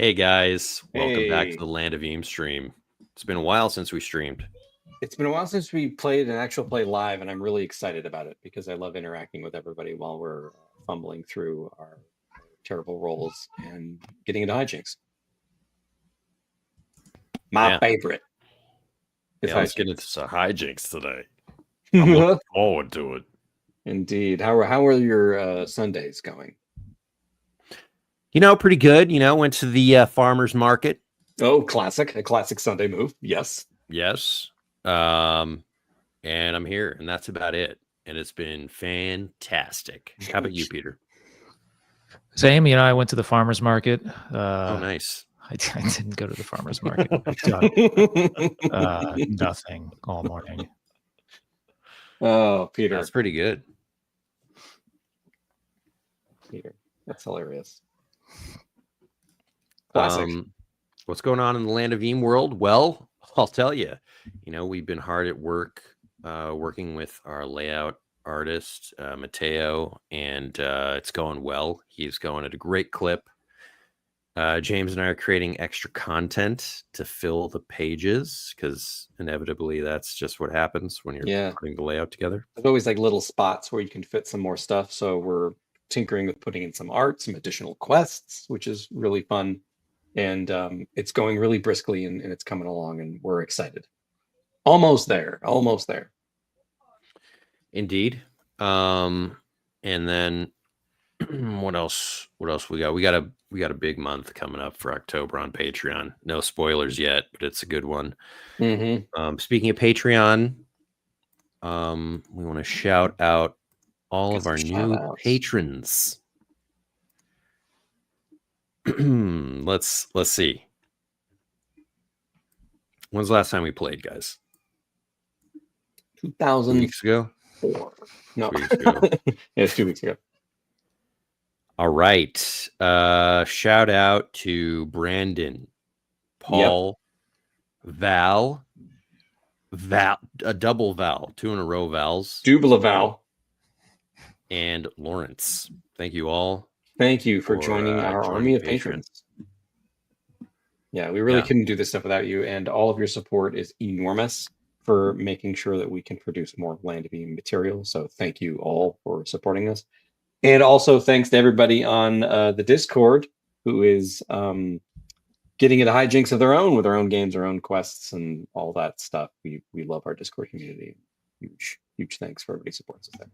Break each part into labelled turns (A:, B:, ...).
A: Hey guys, welcome back to
B: Hey,
A: the Land of Eam stream. It's been a while since we streamed.
B: it's been a while since we played an actual play live, and I'm really excited about it because I love interacting with everybody while we're fumbling through our terrible rolls and getting into hijinks. My
A: Yeah,
B: favorite is
A: let's get into
B: hijinks.
A: some hijinks today. I'm looking forward to it.
B: Indeed. How are your Sundays going?
A: Pretty good. Went to the farmer's market.
B: Oh, classic. A classic Sunday move. Yes.
A: Yes. And I'm here, and that's about it. And it's been fantastic. How about you, Peter?
C: Same. I went to the farmer's market.
A: Oh, nice.
C: I didn't go to the farmer's market. I've done nothing all morning.
B: Oh, Peter.
A: That's pretty good.
B: Peter. That's hilarious. Classic.
A: What's going on in the Land of Eam world? Well, I'll tell you. We've been hard at work, working with our layout artist, Mateo, and it's going well. He's going at a great clip. James and I are creating extra content to fill the pages because inevitably that's just what happens when you're putting the layout together.
B: There's always like little spots where you can fit some more stuff. So we're tinkering with putting in some art, some additional quests, which is really fun. And it's going really briskly and it's coming along and we're excited. Almost there.
A: Indeed. And then what else we got? We got a big month coming up for October on Patreon. No spoilers yet, but it's a good one. Speaking of Patreon, we want to shout out all of our new patrons. Let's see. When's the last time we played, guys?
B: 2000
A: weeks ago.
B: No,
A: 2 weeks ago.
B: It's 2 weeks ago.
A: All right. Shout out to Brandon, Paul, Val, a double Val, 2 in a row Vals.
B: Double Val.
A: And Lawrence. Thank you all.
B: Thank you for joining our army of patrons. Yeah, we really couldn't do this stuff without you, and all of your support is enormous for making sure that we can produce more Land of Eam material. So thank you all for supporting us. And also thanks to everybody on the Discord who is getting into hijinks of their own with their own games, their own quests, and all that stuff. We love our Discord community. Huge thanks for everybody who supports us there.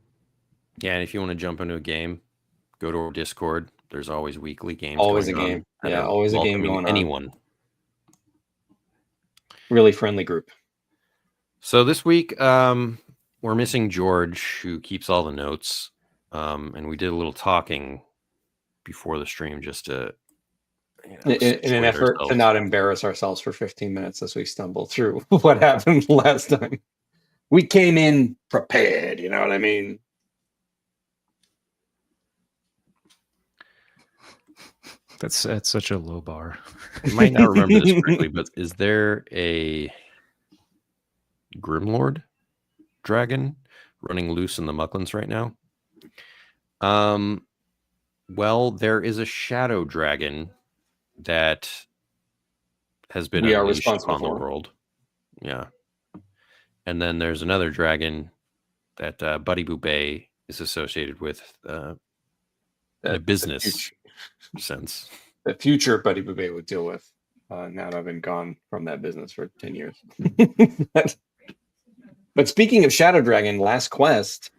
A: Yeah, and if you want to jump into a game, go to our Discord. There's always weekly games.
B: Always a game. Yeah, always a game going on.
A: Anyone.
B: Really friendly group.
A: So this week, we're missing George, who keeps all the notes. And we did a little talking before the stream just to
B: in an effort to not embarrass ourselves for 15 minutes as we stumble through what happened last time. We came in prepared, you know what I mean?
C: That's such a low bar.
A: You might not remember this correctly, but is there a Grimlord dragon running loose in the Mucklands right now? Well, there is a shadow dragon that has been unleashed upon the world. Yeah. And then there's another dragon that Buddy Boubet is associated with in a business sense.
B: The future Buddy Boubet would deal with now that I've been gone from that business for 10 years. But speaking of Shadow Dragon, last quest,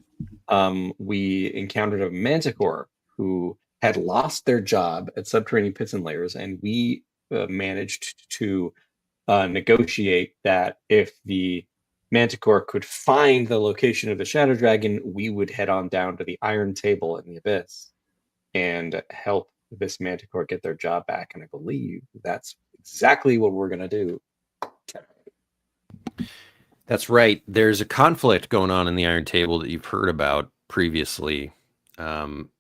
B: we encountered a manticore who had lost their job at Subterranean Pits and Lairs, and we managed to negotiate that if the manticore could find the location of the Shadow Dragon, we would head on down to the Iron Table in the Abyss and help this manticore get their job back. And I believe that's exactly what we're going to do.
A: That's right. There's a conflict going on in the Iron Table that you've heard about previously between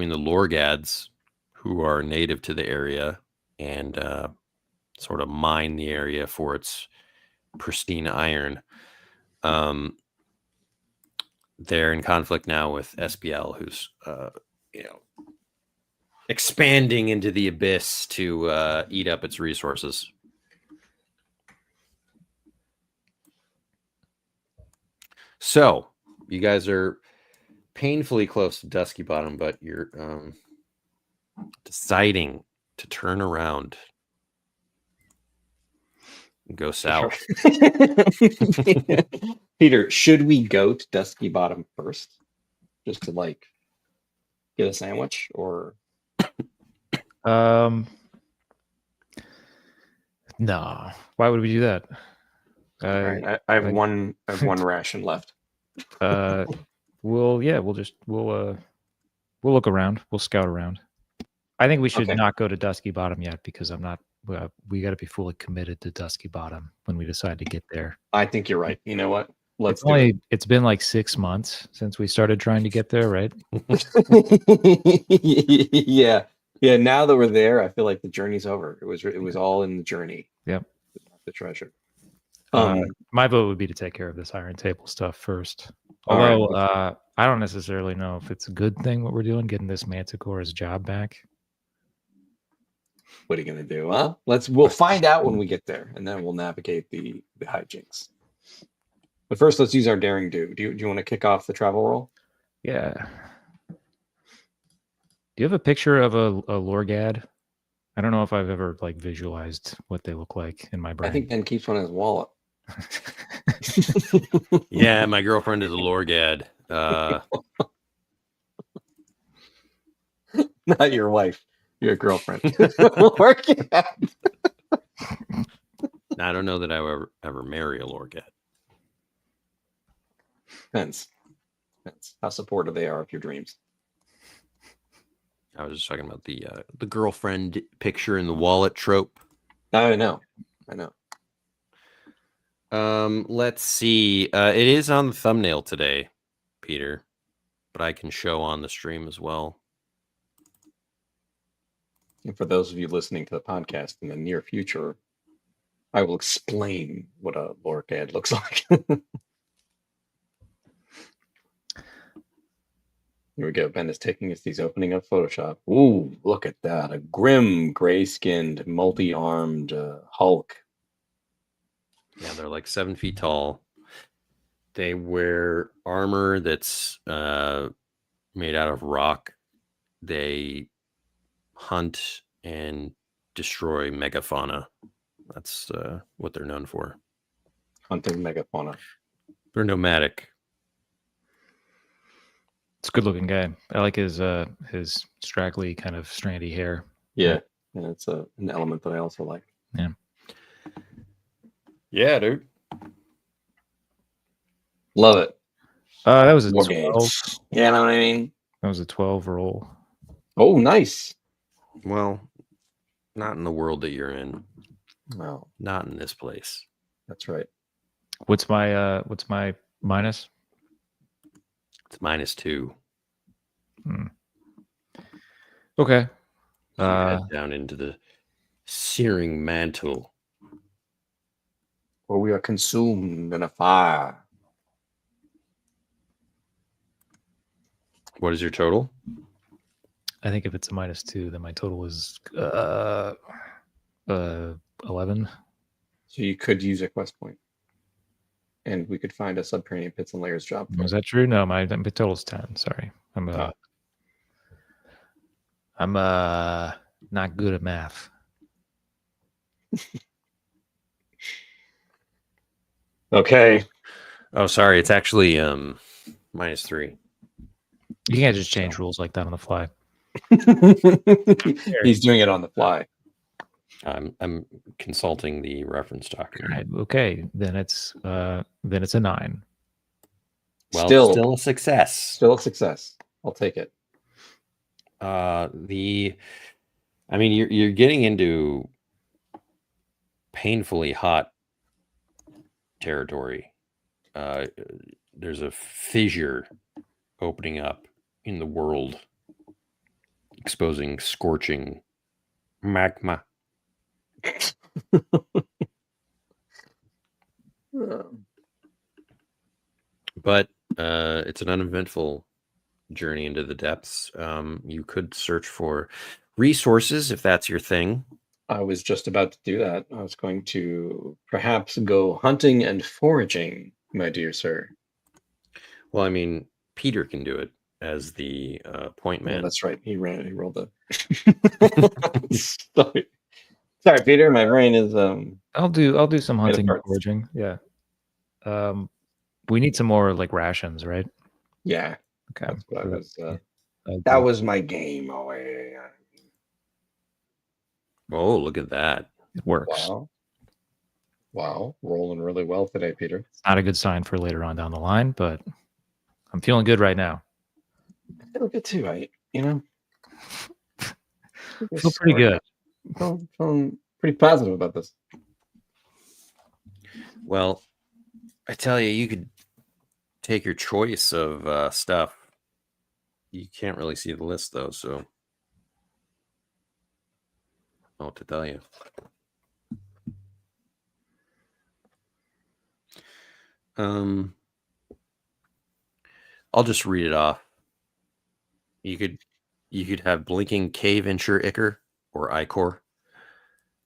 A: the Lorgads, who are native to the area and sort of mine the area for its pristine iron. They're in conflict now with SPL, who's expanding into the abyss to eat up its resources. So you guys are painfully close to Duskybottom, but you're deciding to turn around and go south.
B: Peter, should we go to Duskybottom first, just to like get a sandwich, or
C: No. Why would we do that?
B: all right, I have one ration left.
C: We'll look around. We'll scout around. I think we should
B: Okay.
C: not go to Duskybottom yet because I'm not. We got to be fully committed to Duskybottom when we decide to get there.
B: I think you're right. You know what? Let's
C: It's been like 6 months since we started trying to get there, right?
B: Yeah. Now that we're there, I feel like the journey's over. It was all in the journey.
C: Yep.
B: The treasure.
C: My vote would be to take care of this iron table stuff first.
B: All
C: Although
B: right.
C: I don't necessarily know if it's a good thing what we're doing, getting this manticore's job back.
B: What are you gonna do? Huh? We'll find out when we get there, and then we'll navigate the hijinks. But first, let's use our daring do. Do you want to kick off the travel roll?
C: Yeah. Do you have a picture of a Lorgad? I don't know if I've ever like visualized what they look like in my brain.
B: I think Ben keeps one in his wallet.
A: Yeah, my girlfriend is a Lorgad.
B: Not your wife, your girlfriend. Lorgad.
A: I don't know that I will ever marry a Lorgad.
B: Depends how supportive they are of your dreams.
A: I was just talking about the girlfriend picture in the wallet trope.
B: I know.
A: Let's see. It is on the thumbnail today, Peter, but I can show on the stream as well.
B: And for those of you listening to the podcast in the near future, I will explain what a Lorgad looks like. Here we go. Ben is taking us. He's opening up Photoshop. Ooh, look at that. A grim, gray-skinned, multi-armed Hulk.
A: Yeah, they're like 7 feet tall. They wear armor that's made out of rock. They hunt and destroy megafauna. That's what they're known for.
B: Hunting megafauna.
A: They're nomadic.
C: It's a good looking guy. I like his straggly kind of strandy hair.
B: Yeah, and it's an element that I also like.
A: Yeah, dude.
B: Love it.
C: That was a
B: Lorgad.
C: 12.
B: Yeah, know what I mean?
C: That was a 12 roll.
B: Oh, nice.
A: Well, not in the world that you're in.
B: No,
A: Not in this place.
B: that's right.
C: What's my minus?
A: It's -2.
C: Okay.
A: So you head down into the searing mantle.
B: Where we are consumed in a fire.
A: What is your total?
C: I think if it's a -2, then my total is 11.
B: So you could use a quest point. And we could find a subterranean pits and layers job.
C: Is that true? No, my total's 10. Sorry. I'm not good at math.
B: Okay.
A: Oh, sorry. It's actually -3.
C: You can't just change rules like that on the fly.
B: He's doing it on the fly.
A: I'm consulting the reference document.
C: Right. Okay. Then it's a 9.
A: Well,
B: Still
A: a success.
B: Still a success. I'll take it.
A: You're getting into painfully hot territory. There's a fissure opening up in the world, exposing scorching magma. But it's an uneventful journey into the depths. You could search for resources, if that's your thing.
B: I was just about to do that. I was going to perhaps go hunting and foraging, my dear sir.
A: Well, I mean, Peter can do it as the point
B: Yeah,
A: man.
B: that's right. He rolled the. Sorry, Peter. My brain is
C: I'll do some
B: made of
C: hunting and
B: parts.
C: foraging. Yeah. We need some more like rations, right?
B: Yeah,
C: Okay.
B: that's what I
C: So
B: was.
C: I'll
B: That
C: do-
B: was my game. Oh, yeah.
A: Oh, look at that.
C: It works.
B: Wow, rolling really well today, Peter.
C: It's not a good sign for later on down the line, but I'm feeling good right now.
B: I feel good too.
C: Feel pretty good.
B: Feeling pretty positive about this.
A: Well, I tell you, you could take your choice of stuff. You can't really see the list though, so I don't know what to tell you. I'll just read it off. You could have blinking cave incher ichor or ichor,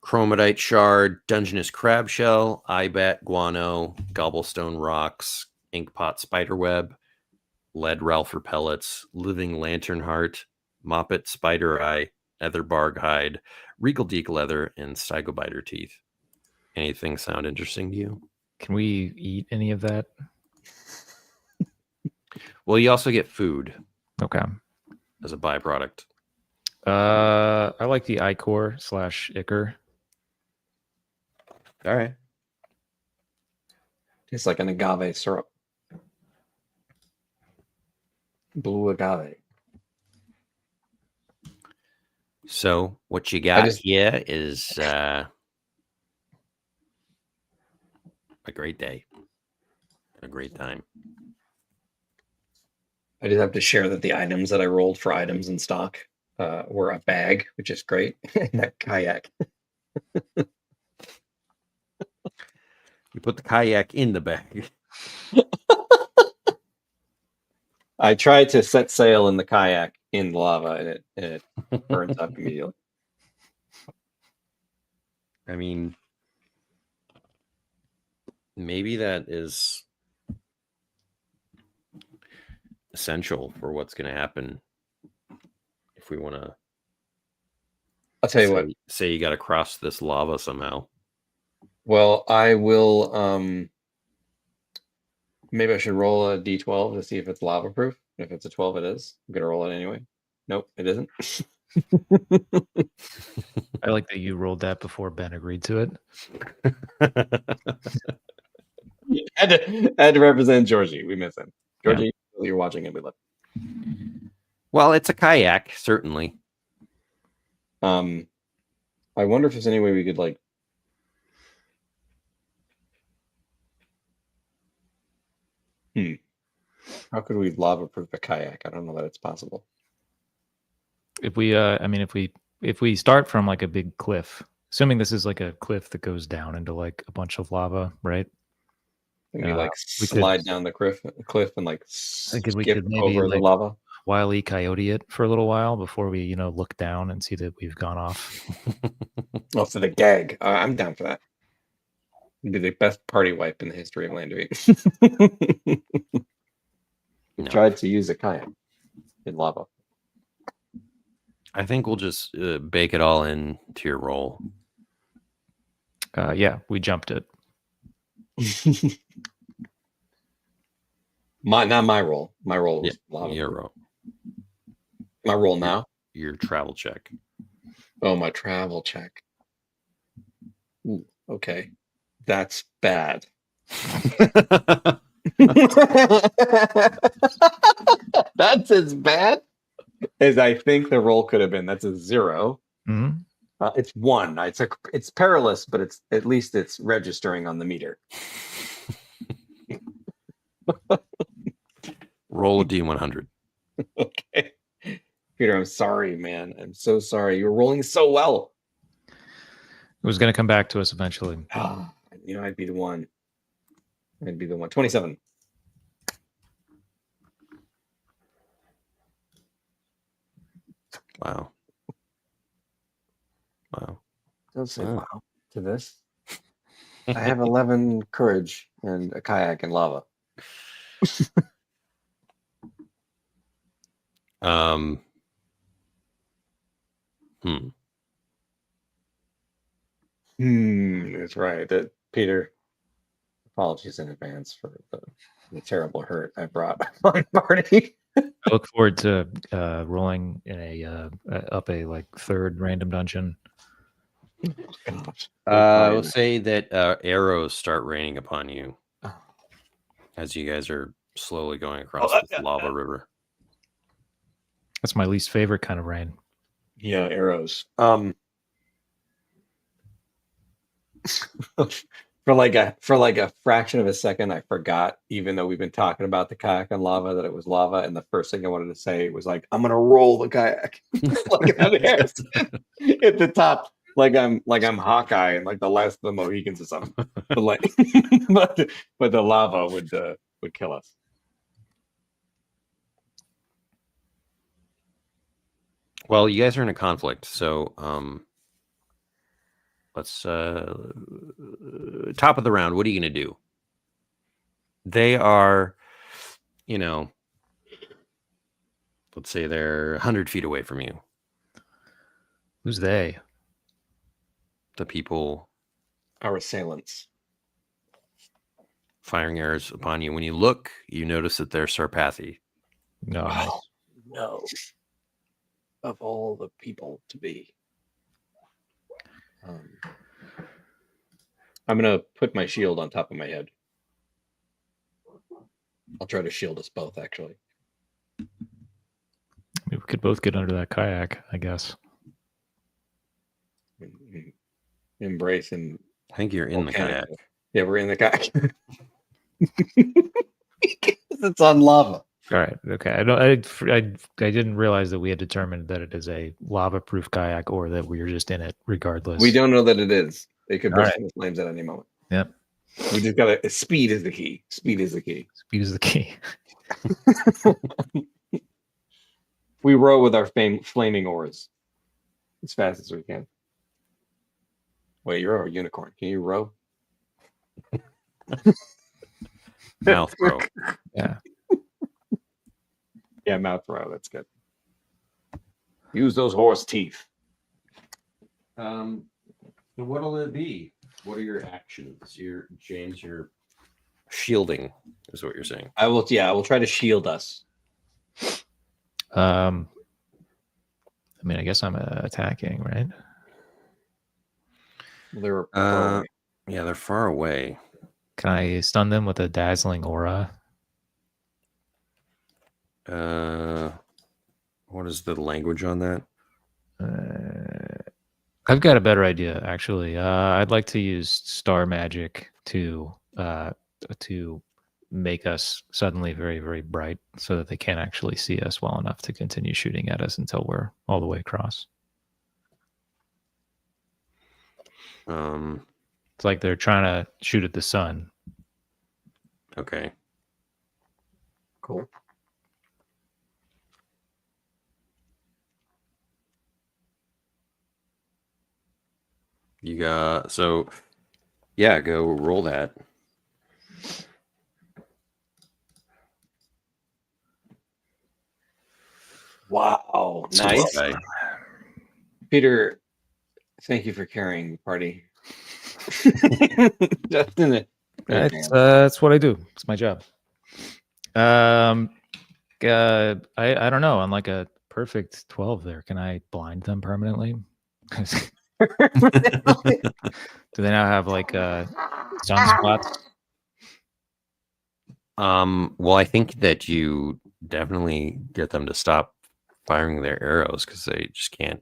A: chromatite shard, dungeness crab shell, eyebat guano, gobblestone rocks, inkpot spiderweb, lead ralpher pellets, living lantern heart, moppet spider eye, etherbarg hide, regal deek leather, and stygobiter teeth. Anything sound interesting to you?
C: Can we eat any of that?
A: Well, you also get food
C: Okay.
A: as a byproduct.
C: I like the ichor / ichor.
A: All right.
B: Tastes like an agave syrup. Blue agave.
A: So what you got
B: just-
A: here is a great day, a great time.
B: I just have to share that the items that I rolled for items in stock were a bag, which is great, and a kayak.
A: You put the kayak in the bag.
B: I tried to set sail in the kayak in the lava, and it burns up immediately.
A: I mean, maybe that is essential for what's going to happen if we want to.
B: I'll tell you what.
A: Say you got to cross this lava somehow.
B: Well, I will. Maybe I should roll a d12 to see if it's lava proof. If it's a 12, it is. I'm gonna roll it anyway. Nope, it isn't.
C: I like that you rolled that before Ben agreed to it.
B: had to represent Georgie. We miss him. Georgie, you're watching it. We love.
A: Well, it's a kayak, certainly.
B: I wonder if there's any way we could like. How could we lava proof a kayak? I don't know that it's possible.
C: If we, if we start from like a big cliff, assuming this is like a cliff that goes down into like a bunch of lava, right?
B: And we like
C: we
B: slide down the cliff and like
C: think we
B: skip
C: could maybe
B: over the
C: like
B: lava.
C: Wile E. Coyote it for a little while before we, look down and see that we've gone off.
B: Oh, for the gag. I'm down for that. It'd be the best party wipe in the history of Landry.
A: No.
B: Tried to use a kayak in lava.
A: I think we'll just bake it all in to your roll.
C: Yeah, we jumped it.
B: Not my roll. My roll was lava.
A: Your roll.
B: My roll now?
A: Your travel check.
B: Oh, my travel check. Ooh, okay. That's bad. That's as bad as I think the roll could have been. That's a 0.
C: Mm-hmm.
B: It's 1. It's perilous, but it's at least it's registering on the meter.
A: Roll a D100.
B: Okay. Peter, I'm sorry, man. I'm so sorry. You're rolling so well.
C: It was going to come back to us eventually.
B: I'd be the one. 27.
A: Wow. Wow.
B: Don't say
A: Wow.
B: wow to this. I have 11 courage and a kayak in lava.
A: Hmm.
B: That's right. That Peter. Apologies in advance for the terrible hurt I brought my party.
C: I look forward to rolling in up a like third random dungeon.
B: Gosh.
A: I will say that arrows start raining upon you
B: Oh.
A: as you guys are slowly going across this lava river.
C: That's my least favorite kind of rain.
B: Yeah, arrows. For like a fraction of a second, I forgot, even though we've been talking about the kayak and lava, that it was lava. And the first thing I wanted to say was like, I'm gonna roll the kayak like on airs at the top, like I'm Hawkeye and like the last of the Mohicans or something. But like, but the lava would kill us.
A: Well, you guys are in a conflict, so let's top of the round. What are you going to do? They are, let's say they're 100 feet away from you.
C: Who's they?
A: The people,
B: Our assailants,
A: firing arrows upon you. When you look, you notice that they're Sarpathi.
C: No.
B: Wow. No. Of all the people to be. I'm gonna put my shield on top of my head. I'll try to shield us both, actually.
C: We could both get under that kayak, I guess.
B: Embrace and
A: I think you're in the kayak.
B: Yeah, we're in the kayak. It's on lava.
C: All right. Okay. I didn't realize that we had determined that it is a lava-proof kayak, or that we are just in it regardless.
B: We don't know that it is. It could burst
C: All right.
B: into flames at any moment.
C: Yep.
B: We just gotta. Speed is the key. Speed is the key.
C: Speed is the key.
B: We row with our flaming oars as fast as we can. Wait, you're a unicorn. Can you row?
A: Mouth row.
C: Yeah.
B: Yeah, mouth row. That's good. Use those horse teeth.
A: So what'll it be? What are your actions? James, you're shielding, is what you're saying.
B: I will try to shield us.
C: I mean, I guess I'm attacking, right?
B: They're far away.
A: Yeah, they're far away.
C: Can I stun them with a dazzling aura?
A: What is the language on that?
C: I've got a better idea, actually. I'd like to use star magic to make us suddenly very, very bright, so that they can't actually see us well enough to continue shooting at us until we're all the way across. It's like they're trying to shoot at the sun.
A: Okay.
B: Cool.
A: You got go roll that.
B: Wow, nice. Peter, thank you for carrying the party.
C: That's what I do. It's my job. I don't know. On like a perfect 12 there, can I blind them permanently? Do they now have like sunspots?
A: Well, I think that you definitely get them to stop firing their arrows because they just can't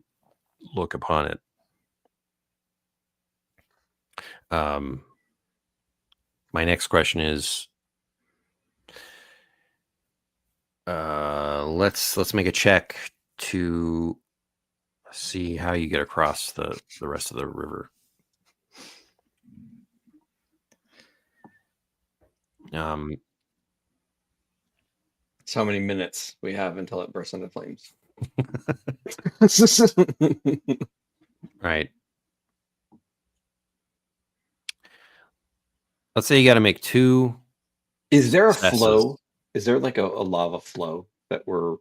A: look upon it. My next question is, let's make a check to see how you get across the rest of the river.
B: So how many minutes we have until it bursts into flames?
A: Right. Let's say you got to make 2.
B: Is there a
A: successes.
B: flow? Is there like a lava flow that we're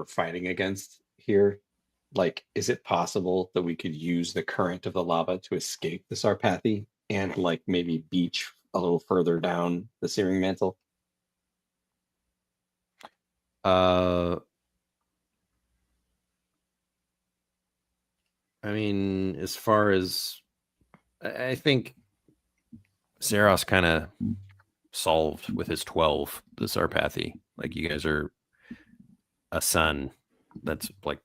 B: fighting against here? Like, is it possible that we could use the current of the lava to escape the Sarpathy and like maybe beach a little further down the searing mantle?
A: I mean, as far as I think Zeros kind of solved with his 12 the Sarpathy. Like, you guys are a sun that's like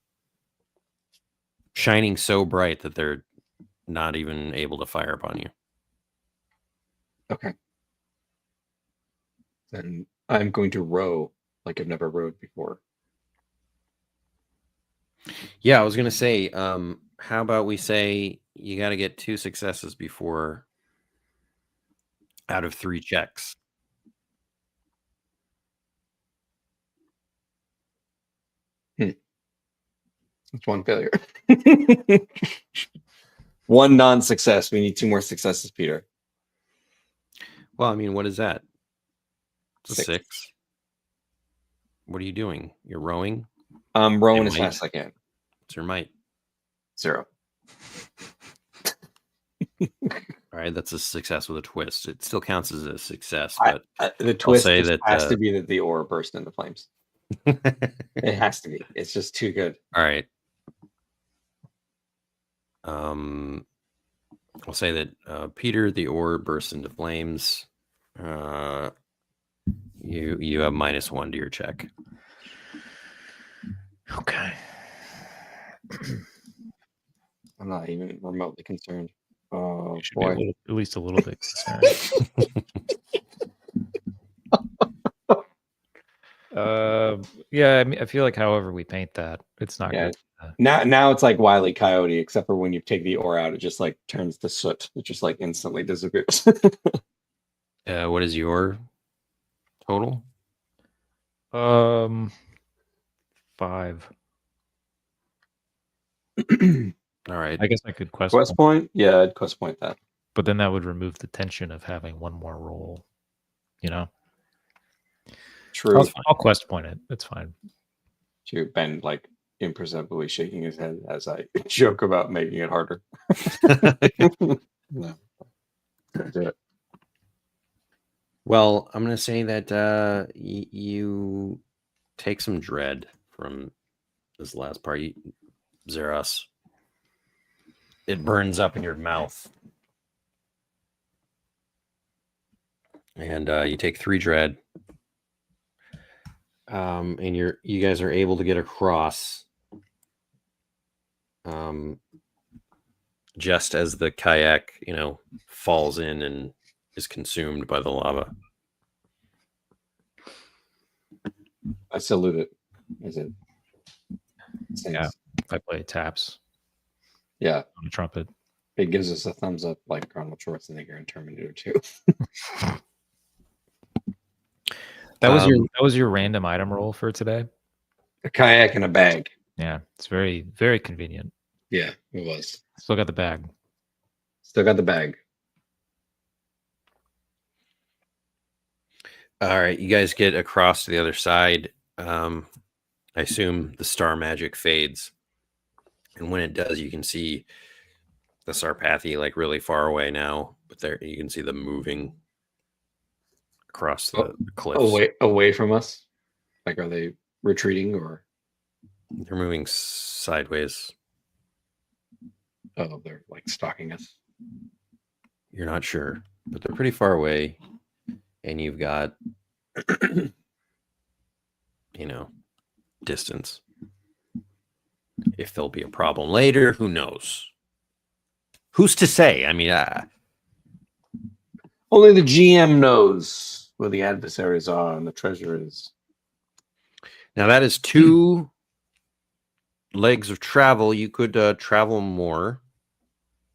A: shining so bright that they're not even able to fire upon you.
B: Okay. Then I'm going to row like I've never rowed before.
A: Yeah, I was gonna say, how about we say you got to get 2 successes before out of 3 checks.
B: That's one failure. One non-success. We need 2 more successes, Peter.
A: Well, I mean, what is that? It's a
B: 6.
A: 6. What are you doing? You're rowing?
B: I'm rowing as
A: might.
B: fast as I can.
A: What's your might?
B: 0.
A: All right, that's a success with a twist. It still counts as a success, but
B: the twist
A: say
B: has to be that the ore burst into flames. It has to be. It's just too good.
A: All right. I'll say that Peter, the ore bursts into flames. You have -1 to your check.
C: Okay.
B: I'm not even remotely concerned. Oh
C: You should
B: boy.
C: be at least a little bit concerned. Yeah, I mean, I feel like however we paint that, it's not
B: Yeah.
C: good.
B: Now it's like Wile E. Coyote, except for when you take the ore out, it just like turns to soot. It just like instantly disappears.
A: What is your total?
C: 5.
A: All right.
C: I guess I could quest
B: point? Yeah, I'd quest point that.
C: but then that would remove the tension of having one more roll. You know?
B: True.
C: I'll quest point it. It's fine.
B: To Ben like imperceptibly shaking his head as I joke about making it harder. No. Do it.
A: Well, I'm going to say that you take some dread from this last part. Zeros. It burns up in your mouth. And you take 3 dread. And you guys are able to get across just as the kayak, falls in and is consumed by the lava.
B: I salute it. Is it?
C: Yeah. I play taps.
B: Yeah.
C: On a trumpet.
B: It gives us a thumbs up like Arnold Schwarzenegger in Terminator 2.
C: That was your random item roll for today?
B: A kayak and a bag.
C: Yeah, it's very, very convenient.
B: Yeah, it was.
C: Still got the bag.
B: Still got the bag.
A: All right, you guys get across to the other side. I assume the star magic fades. And when it does, you can see the Sarpathy like really far away now. But there you can see them moving across the cliffs.
B: Away from us? Like, are they retreating or?
A: They're moving sideways.
B: Oh, they're like stalking us.
A: You're not sure, but they're pretty far away. And you've got, distance. If there'll be a problem later, who knows? Who's to say? I mean,
B: only the GM knows where the adversaries are and the treasure is.
A: Now that is 2 legs of travel. You could travel more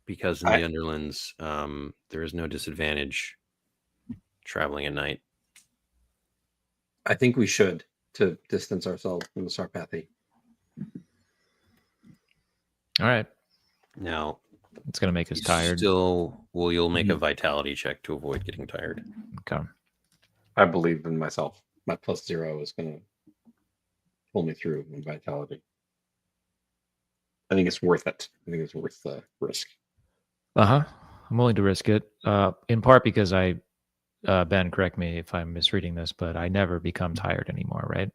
A: because in the Underlands, there is no disadvantage traveling at night.
B: I think we should to distance ourselves from the Sarpathy.
C: All right.
A: Now,
C: It's going to make us tired.
A: You'll make a vitality check to avoid getting tired.
C: Okay.
B: I believe in myself. My +0 is going to pull me through in vitality. I think it's worth it. I think it's worth the risk.
C: I'm willing to risk it. In part because Ben, correct me if I'm misreading this, but I never become tired anymore, right?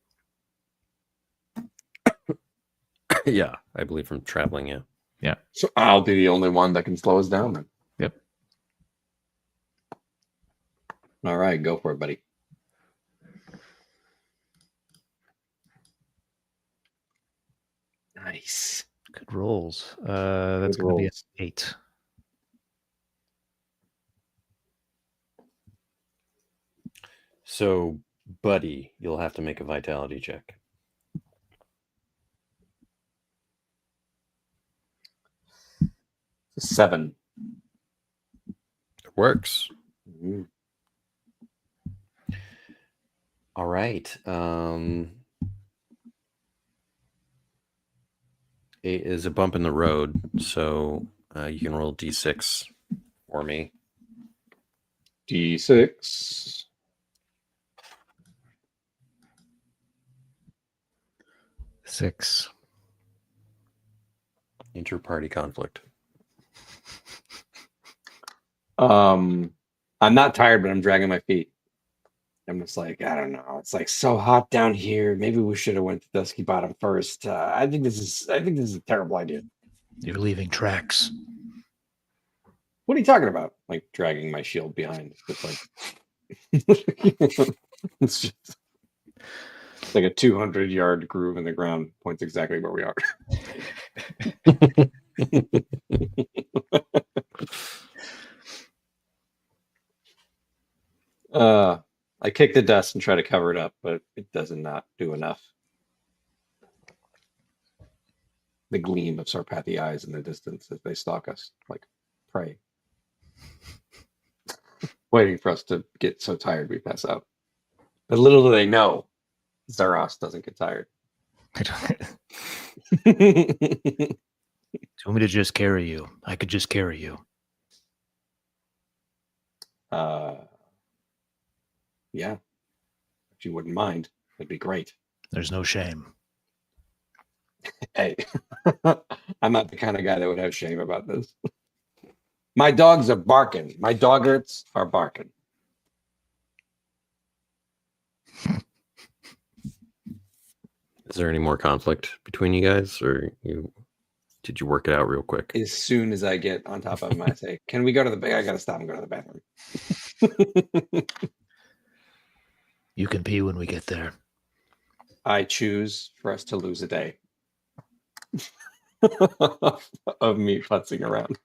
A: Yeah, I believe from traveling. Yeah.
C: Yeah.
B: So I'll be the only one that can slow us down then.
C: Yep.
B: All right, go for it, buddy. Nice.
C: Good rolls. That's going to be an 8.
A: So, buddy, you'll have to make a vitality check.
B: It's a 7.
A: It works.
B: Mm-hmm.
A: All right. 8 is a bump in the road, so you can roll d6 for me.
B: D6.
C: 6.
A: Inter-party conflict.
B: I'm not tired, but I'm dragging my feet. I'm just like, I don't know. It's like so hot down here. Maybe we should have went to Duskybottom first. I think this is a terrible idea.
C: You're leaving tracks.
B: What are you talking about? Like dragging my shield behind. It's like it's just like a 200-yard groove in the ground points exactly where we are. I kick the dust and try to cover it up, but it does not do enough. The gleam of Sarpathy eyes in the distance as they stalk us like prey, waiting for us to get so tired we pass out. But little do they know, Zaros doesn't get tired.
C: Do you want me to just carry you? I could just carry you.
B: Yeah. If you wouldn't mind, that'd be great.
C: There's no shame.
B: Hey, I'm not the kind of guy that would have shame about this. My dogs are barking. My doggerts are barking.
A: Is there any more conflict between you guys, or did you work it out real quick?
B: As soon as I get on top of him, I say, "Can we go to the? I gotta stop and go to the bathroom."
C: You can pee when we get there.
B: I choose for us to lose a day of me futzing around.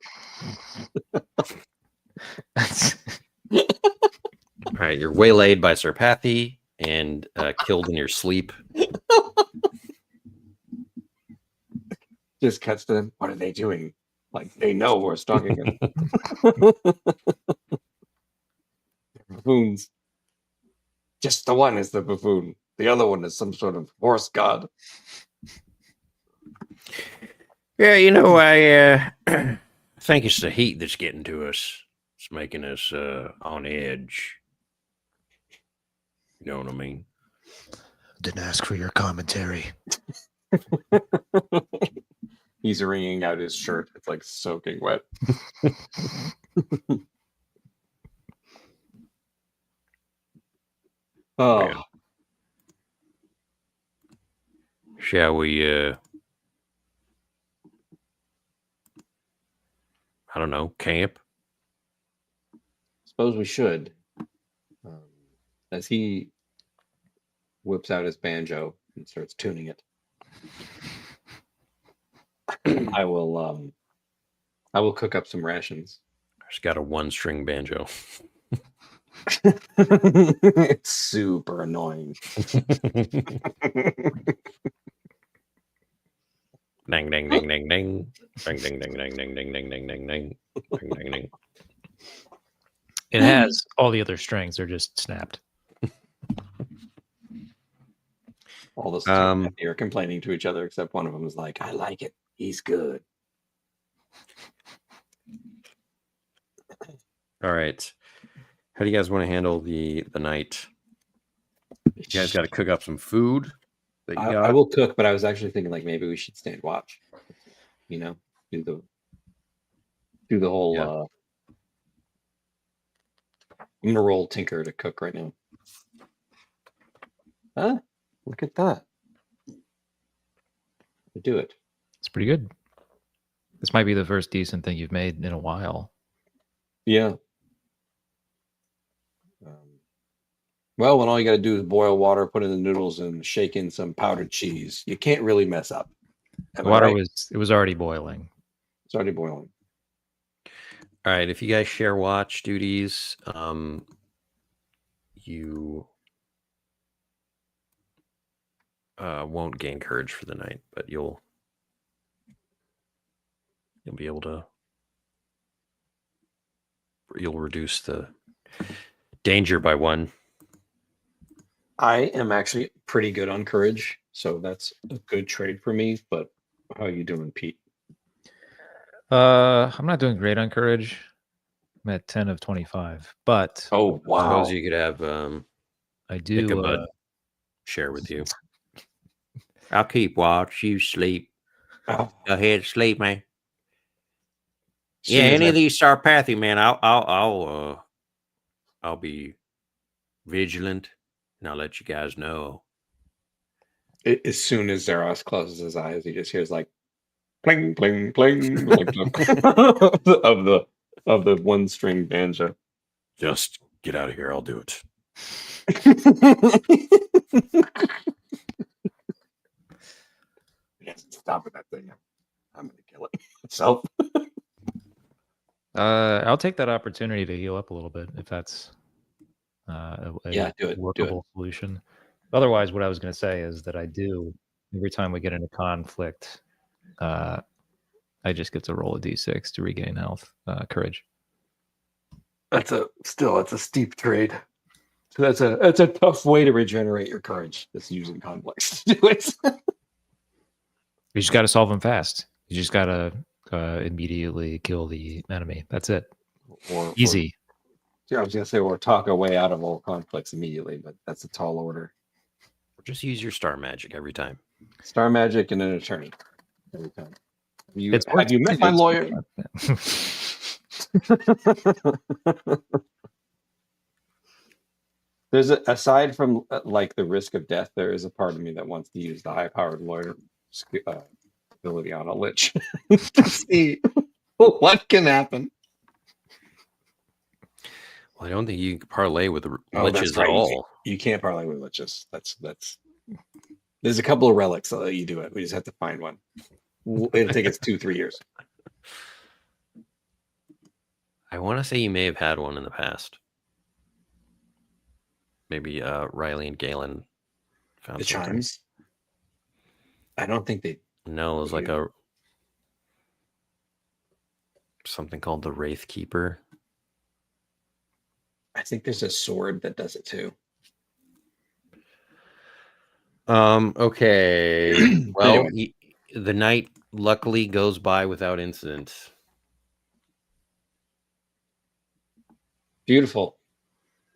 A: All right, you're waylaid by Sarpathy and killed in your sleep.
B: Just cuts to them. What are they doing? Like they know we're stalking them. Buffoons. Just the one is the buffoon. The other one is some sort of horse god.
A: Yeah, you know, I think it's the heat that's getting to us. It's making us on edge. You know what I mean?
C: Didn't ask for your commentary.
B: He's wringing out his shirt. It's like soaking wet. Oh.
A: Yeah. Shall we, I don't know, camp?
B: Suppose we should. As he whips out his banjo and starts tuning it, I will cook up some rations.
A: I just got a 1-string banjo.
B: It's super annoying.
A: Ding ding ding ding ding. Ding ding ding ding ding ding ding ding ding ding. Ding ding ding.
C: It has all the other strings, they're just snapped.
B: All the students are complaining to each other, except one of them is like, I like it. He's good.
A: All right. How do you guys want to handle the night? You guys got to cook up some food that you got.
B: I will cook, but I was actually thinking like maybe we should stand watch. You know, do the whole.
A: Yeah.
B: I'm gonna roll Tinker to cook right now. Huh? Look at that. Do it.
C: It's pretty good. This might be the first decent thing you've made in a while.
B: Yeah. Well, when all you got to do is boil water, put in the noodles, and shake in some powdered cheese, you can't really mess up.
C: The water was already boiling.
B: It's already boiling.
A: All right. If you guys share watch duties, you won't gain courage for the night, but you'll be able to. You'll reduce the danger by 1.
B: I am actually pretty good on courage, so that's a good trade for me. But how are you doing, Pete?
C: I'm not doing great on courage. I'm at 10 of 25, but
B: oh wow,
A: I suppose you could have
C: I do
A: share with you. I'll keep watch. You sleep. Go ahead, sleep, man. Yeah, any of these Sarpathy, man, I'll be vigilant, and I'll let you guys know.
B: As soon as Zeros closes his eyes, he just hears like pling, pling, pling, like of the 1-string banjo.
A: Just get out of here. I'll do it.
B: Stop with that thing. I'm gonna kill it myself.
C: I'll take that opportunity to heal up a little bit if that's a workable solution. Otherwise, what I was going to say is that I do every time we get into conflict, I just get to roll a d6 to regain health, courage.
B: That's a steep trade. So that's a tough way to regenerate your courage. Just using conflicts to do it.
C: You just got to solve them fast. You just got to immediately kill the enemy. That's it. Easy.
B: I was gonna say, or talk our way out of all conflicts immediately, but that's a tall order.
A: Just use your star magic every time.
B: Star magic and an attorney every time. Have you met my lawyer? There's aside from like the risk of death, there is a part of me that wants to use the high-powered lawyer ability on a lich to see what can happen.
A: Well, I don't think you can parlay with the liches at all.
B: You can't parlay with liches. That's. There's a couple of relics that let you do it. We just have to find one. It'll take us 2-3 years.
A: I want to say you may have had one in the past. Maybe Riley and Galen found
B: the
A: something.
B: Chimes. I don't think they.
A: No, it was like something called the Wraith Keeper.
B: I think there's a sword that does it too.
A: Okay. Well,
B: Anyway.
A: The night luckily goes by without incident.
B: Beautiful.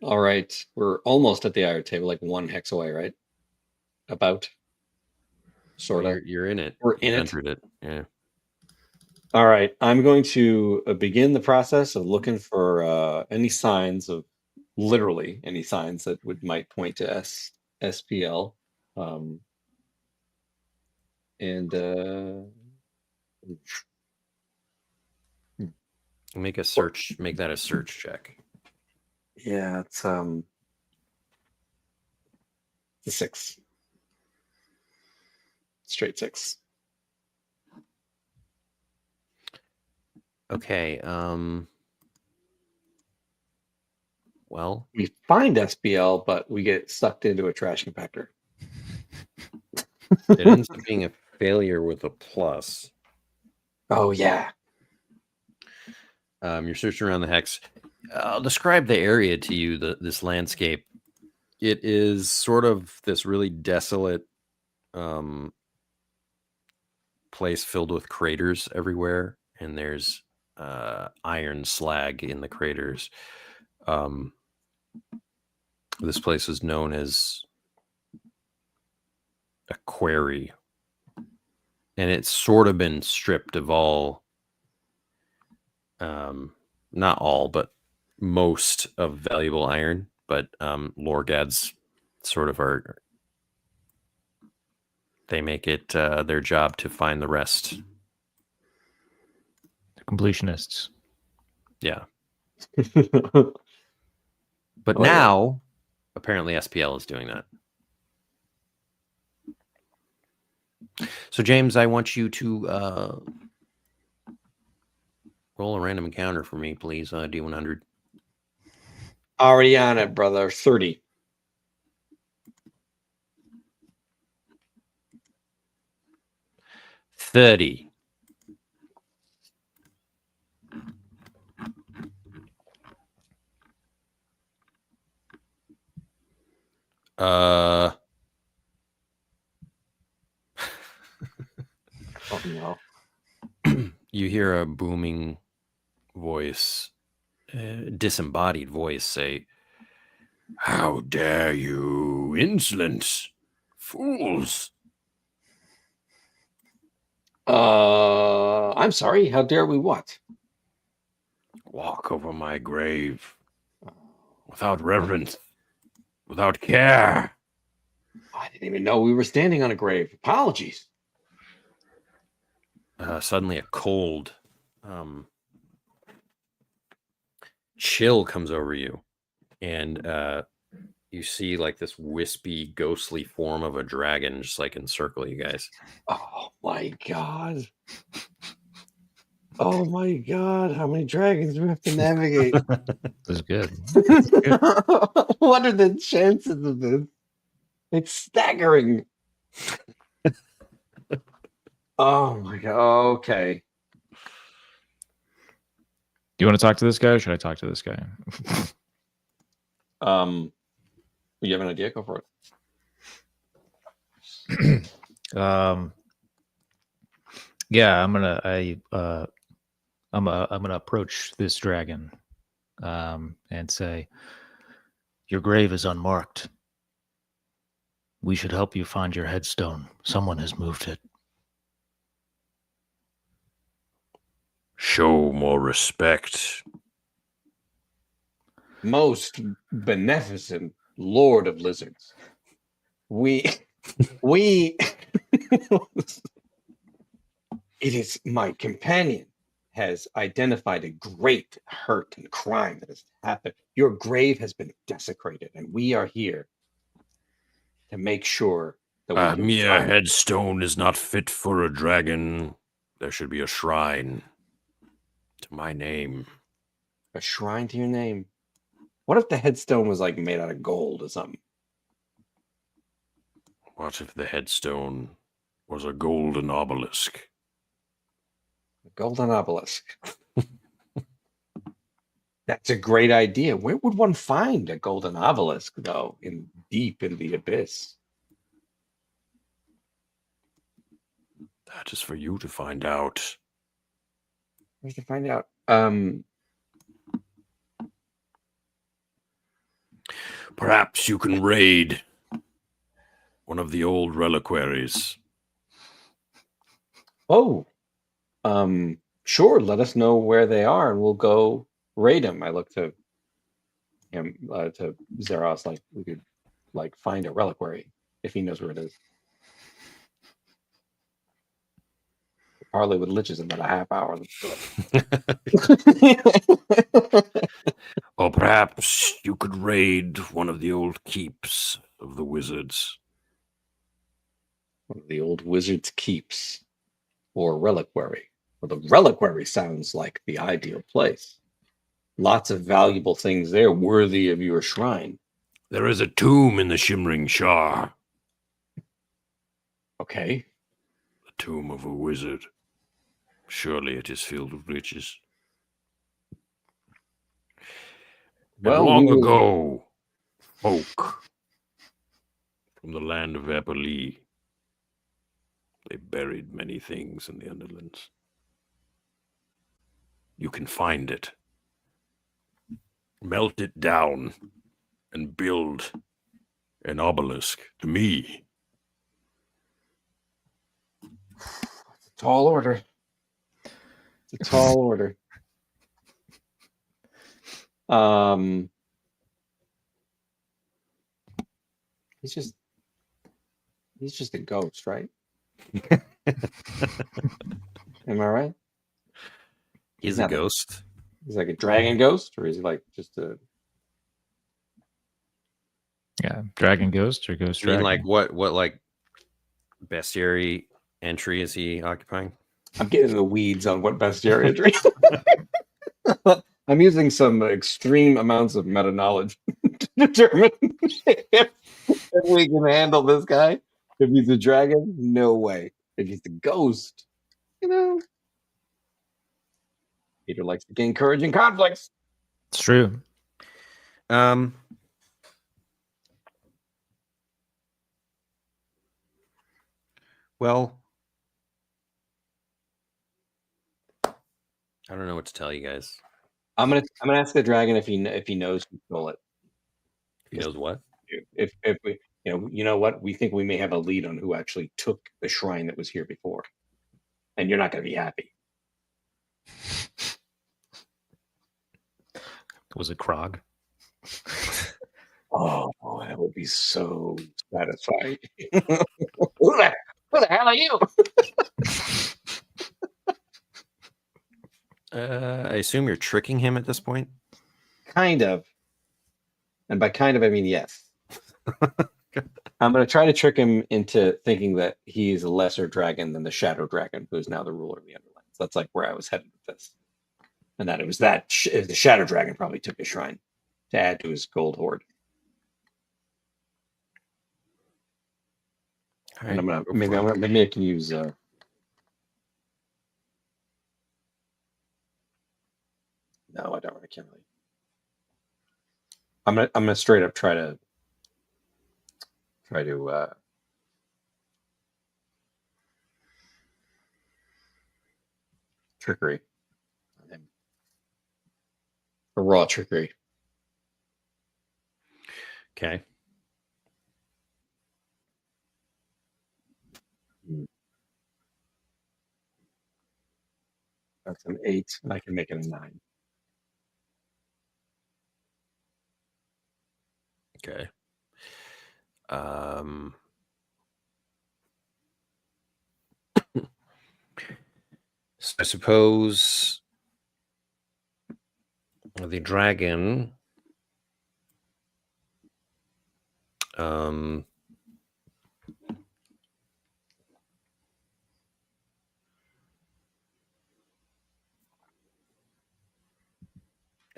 B: All right. We're almost at the hour table, like 1 hex away, right? About. Sort of.
A: You're in it.
B: We're in it.
A: Entered it. Yeah.
B: All right. I'm going to begin the process of looking for any signs of, literally any signs that might point to SPL.
A: Make a search. Make that a search check.
B: Yeah, it's a 6. Straight 6.
A: Okay. Well,
B: we find SPL, but we get sucked into a trash compactor.
A: It ends up being a failure with a plus.
B: Oh yeah.
A: You're searching around the hex. I'll describe the area to you. This landscape. It is sort of this really desolate place filled with craters everywhere, and there's iron slag in the craters. This place is known as a quarry, and it's sort of been stripped of all, not all, but most of valuable iron. But Lorgads sort of they make it their job to find the rest.
C: The completionists.
A: Yeah. But now, apparently SPL is doing that. So, James, I want you to roll a random encounter for me, please. D100.
B: Already on it, brother. 30.
A: 30.
B: Oh no.
A: You hear a booming voice, disembodied voice say, "How dare you, insolent fools!"
B: I'm sorry. How dare we what?
A: Walk over my grave without reverence, without care.
B: I didn't even know we were standing on a grave. Apologies.
A: Suddenly a cold chill comes over you, and you see like this wispy, ghostly form of a dragon just like encircle you guys.
B: Oh my god. Oh my god. How many dragons do we have to navigate?
C: This is good.
B: What are the chances of this? It's staggering. Oh my god. Okay.
C: Do you want to talk to this guy or should I talk to this guy?
B: You have an idea? Go for
C: it. Yeah, I'm gonna approach this dragon and say, "Your grave is unmarked. We should help you find your headstone. Someone has moved it."
A: Show more respect.
B: Most beneficent Lord of Lizards. It is my companion has identified a great hurt and crime that has happened. Your grave has been desecrated, and we are here to make sure that we
A: A
B: can
A: mere
B: find it.
A: headstone is not fit for a dragon. There should be a shrine to my name.
B: A shrine to your name. What if the headstone was like made out of gold or something?
A: What if the headstone was a golden obelisk?
B: A golden obelisk. That's a great idea. Where would one find a golden obelisk, though, deep in the abyss?
A: That is for you to find out.
B: We can find out.
A: Perhaps you can raid one of the old reliquaries.
B: Oh, sure. Let us know where they are, and we'll go raid them. I look to him, to Zeros, like we could, like, find a reliquary if he knows where it is. Parlay with liches in about a half hour.
A: Or perhaps you could raid one of the old keeps of the wizards.
B: One of the old wizards' keeps, or reliquary. Well, the reliquary sounds like the ideal place. Lots of valuable things there, worthy of your shrine.
A: There is a tomb in the Shimmering Shar.
B: Okay.
A: The tomb of a wizard. Surely it is filled with riches.
B: Well,
A: and long ago, folk from the land of Epperlee, they buried many things in the Underlands. you can find it. Melt it down and build an obelisk to me.
B: Tall order. It's a tall order. He's just a ghost, right? Am I right?
A: He's a ghost.
B: He's like a dragon ghost, or is he like just a?
C: Yeah, dragon ghost or ghost
A: I mean,
C: dragon.
A: like what like bestiary entry is he occupying?
B: I'm getting in the weeds on what bestiary entry. I'm using some extreme amounts of meta knowledge to determine if we can handle this guy. If he's a dragon, no way. If he's a ghost, Peter likes to gain courage in conflicts.
C: It's true.
A: Well, I don't know what to tell you guys.
B: I'm gonna ask the dragon if he knows who stole it.
A: He knows what?
B: If we you know what, we think we may have a lead on who actually took the shrine that was here before, and you're not gonna be happy.
C: Was it Krog?
B: Oh, that would be so satisfying. Who the hell are you?
A: I assume you're tricking him at this point?
B: Kind of. And by kind of, I mean yes. I'm going to try to trick him into thinking that he's a lesser dragon than the shadow dragon, who is now the ruler of the Underlands. That's like where I was headed with this. And that it was the shadow dragon probably took a shrine to add to his gold hoard.
A: Right,
B: and maybe I can use no, I don't. I can't really. I'm gonna straight up try to trickery on him. A raw trickery.
A: Okay.
B: That's an 8, and I can make it a 9.
A: Okay. So I suppose the dragon I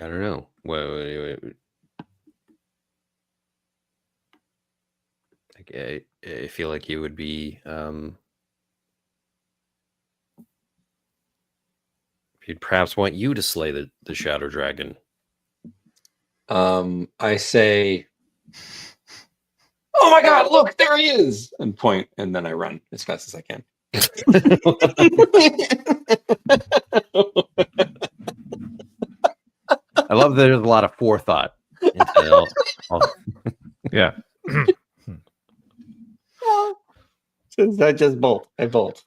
A: don't know. Wait. I feel like you would be he'd perhaps want you to slay the shadow dragon.
B: I say, "Oh my God! Look, there he is!" and point, and then I run as fast as I can.
A: I love that there's a lot of forethought.
C: Yeah.
B: I just bolt. I bolt.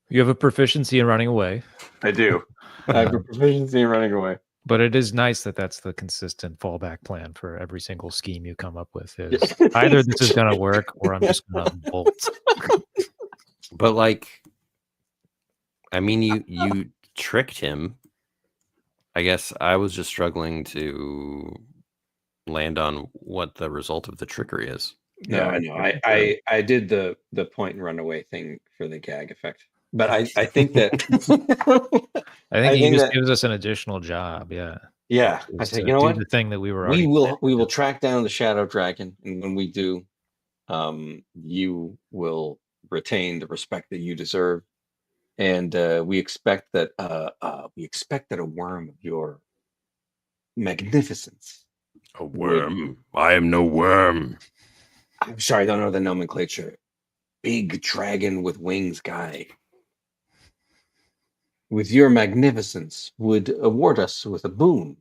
C: You have a proficiency in running away.
B: I do. I have a proficiency in running away.
C: But it is nice that that's the consistent fallback plan for every single scheme you come up with. Is either this is going to work or I'm just going to bolt.
A: But like, I mean, you tricked him. I guess I was just struggling to land on what the result of the trickery is.
B: No, I know. I did the point and run away thing for the gag effect. But I think that
C: I think he just gives us an additional job. Yeah.
B: Yeah. I think, you know what?
C: The thing that we were
B: we will track down the shadow dragon, and when we do, you will retain the respect that you deserve. And we expect that a worm of your magnificence.
A: A worm? I am no worm.
B: I'm sorry, I don't know the nomenclature. Big dragon with wings guy with your magnificence, would award us with a boon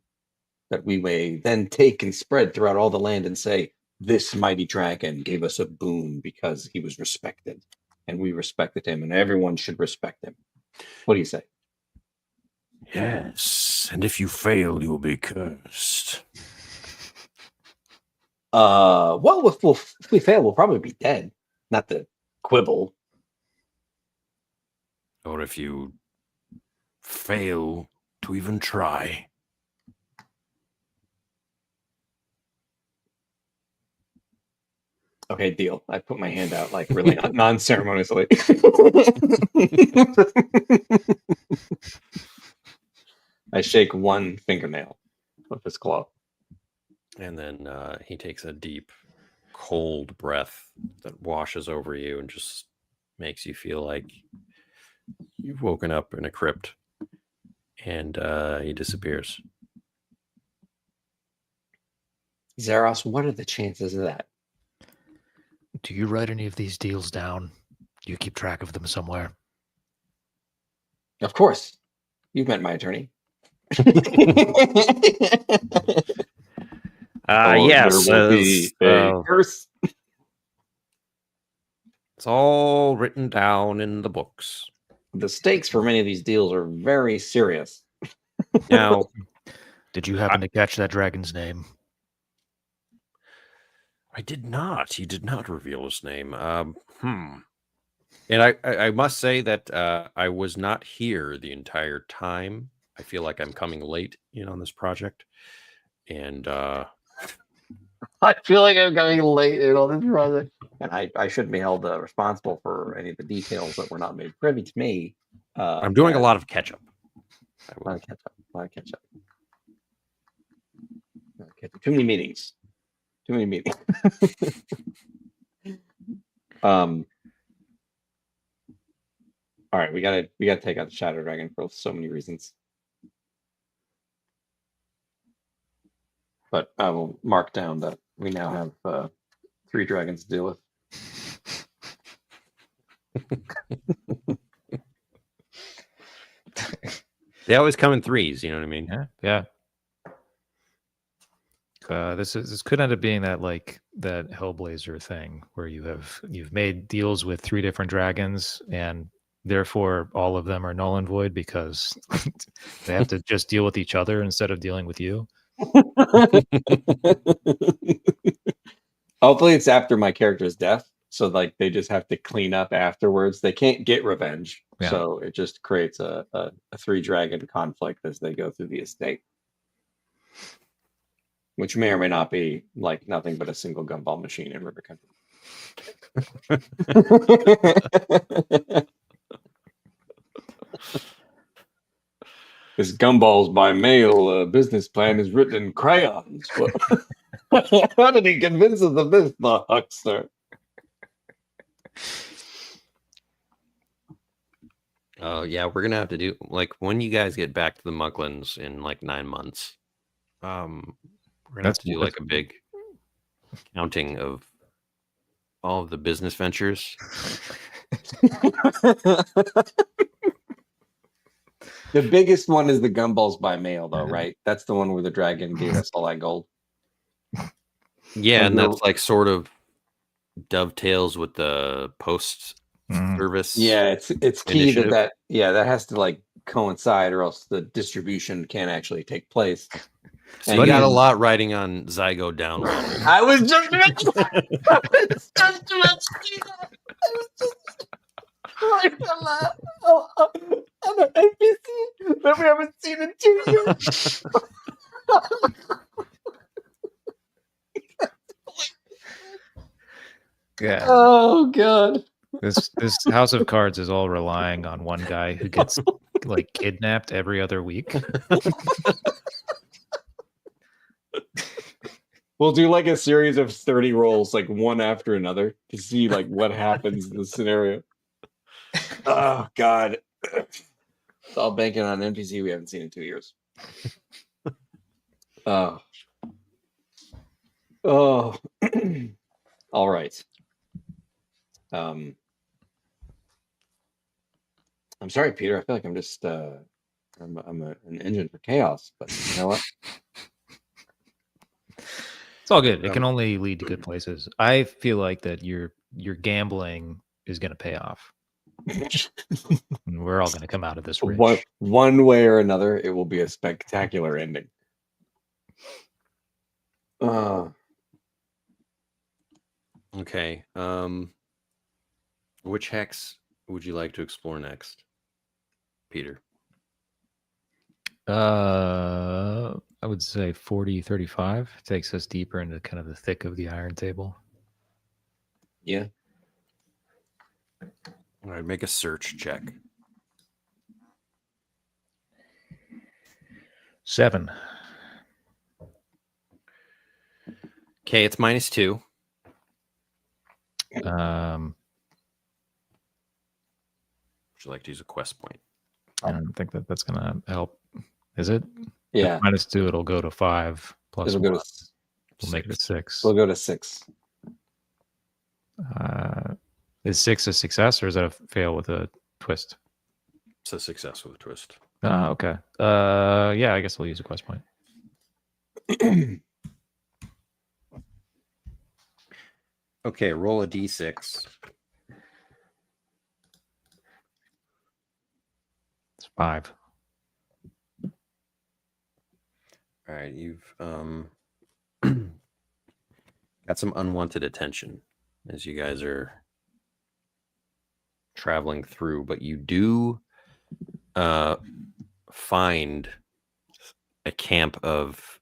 B: that we may then take and spread throughout all the land and say, this mighty dragon gave us a boon because he was respected, and we respected him, and everyone should respect him. What do you say?
A: Yes, and if you fail, you will be cursed.
B: Well, if we fail, we'll probably be dead. Not to quibble.
A: Or if you fail to even try.
B: Okay, deal. I put my hand out like really non-ceremoniously. I shake one fingernail with his claw.
A: And then he takes a deep, cold breath that washes over you and just makes you feel like you've woken up in a crypt. And he disappears.
B: Zaros, what are the chances of that?
D: Do you write any of these deals down? Do you keep track of them somewhere?
B: Of course. You've met my attorney.
A: Yes.
B: There will be a curse.
A: It's all written down in the books.
B: The stakes for many of these deals are very serious.
A: Now,
D: Did you happen to catch that dragon's name?
A: I did not. He did not reveal his name. And I must say that I was not here the entire time. I feel like I'm coming late on this project. And
B: I feel like I'm coming late in on this project. And I shouldn't be held responsible for any of the details that were not made privy to me.
A: I'm doing a lot of catch up.
B: A lot of catch up. Too many meetings. All right, we gotta take out the Shadow Dragon for so many reasons. But I will mark down that we now have 3 dragons to deal with.
A: They always come in threes, you know what I mean?
C: Yeah. This could end up being that Hellblazer thing where you've made deals with 3 different dragons and therefore all of them are null and void because they have to just deal with each other instead of dealing with you.
B: Hopefully it's after my character's death, so like they just have to clean up afterwards. They can't get revenge, so it just creates a 3-dragon conflict as they go through the estate, which may or may not be like nothing but a single gumball machine in River Country. This gumballs by mail business plan is written in crayons. How did he convince us of this, the huckster?
A: Oh yeah, we're gonna have to do when you guys get back to the Mucklands in 9 months. We're gonna have to do a big counting of all of the business ventures.
B: The biggest one is the gumballs by mail, though, right? That's the one where the dragon gave us all that gold.
A: Yeah, and that's sort of dovetails with the post service.
B: Yeah, it's key
A: initiative.
B: that has to coincide, or else the distribution can't actually take place.
A: So you got a lot riding on Zygo download.
B: I was just about to I'm an NPC that we haven't seen in 2 years.
C: Yeah.
B: Oh god.
C: This House of Cards is all relying on one guy who gets kidnapped every other week.
B: We'll do a series of 30 rolls, one after another, to see what happens in the scenario. Oh god. It's all banking on an NPC we haven't seen in 2 years. Oh. All right. I'm sorry, Peter. I feel like I'm just an engine for chaos. But you know what?
C: It's all good. It can only lead to good places. I feel like that your gambling is going to pay off. And we're all going to come out of this rich.
B: One way or another, it will be a spectacular ending.
A: Okay. Which hex would you like to explore next, Peter?
C: I would say 40-35 takes us deeper into kind of the thick of the iron table.
B: Yeah.
A: All right, make a search check.
C: 7.
A: Okay, it's -2. Would you like to use a quest point?
C: I don't think that that's going to help. Is it?
B: Yeah.
C: If -2, it'll go to 5 plus
B: It'll
C: 1.
B: go to
C: We'll make it a 6.
B: We'll go to 6.
C: Is 6 a success or is that a fail with a twist?
A: It's a success with a twist.
C: Okay. Yeah, I guess we'll use a quest point.
A: Okay, roll a d6.
C: It's 5.
A: All right, you've got some unwanted attention as you guys are traveling through, but you do find a camp of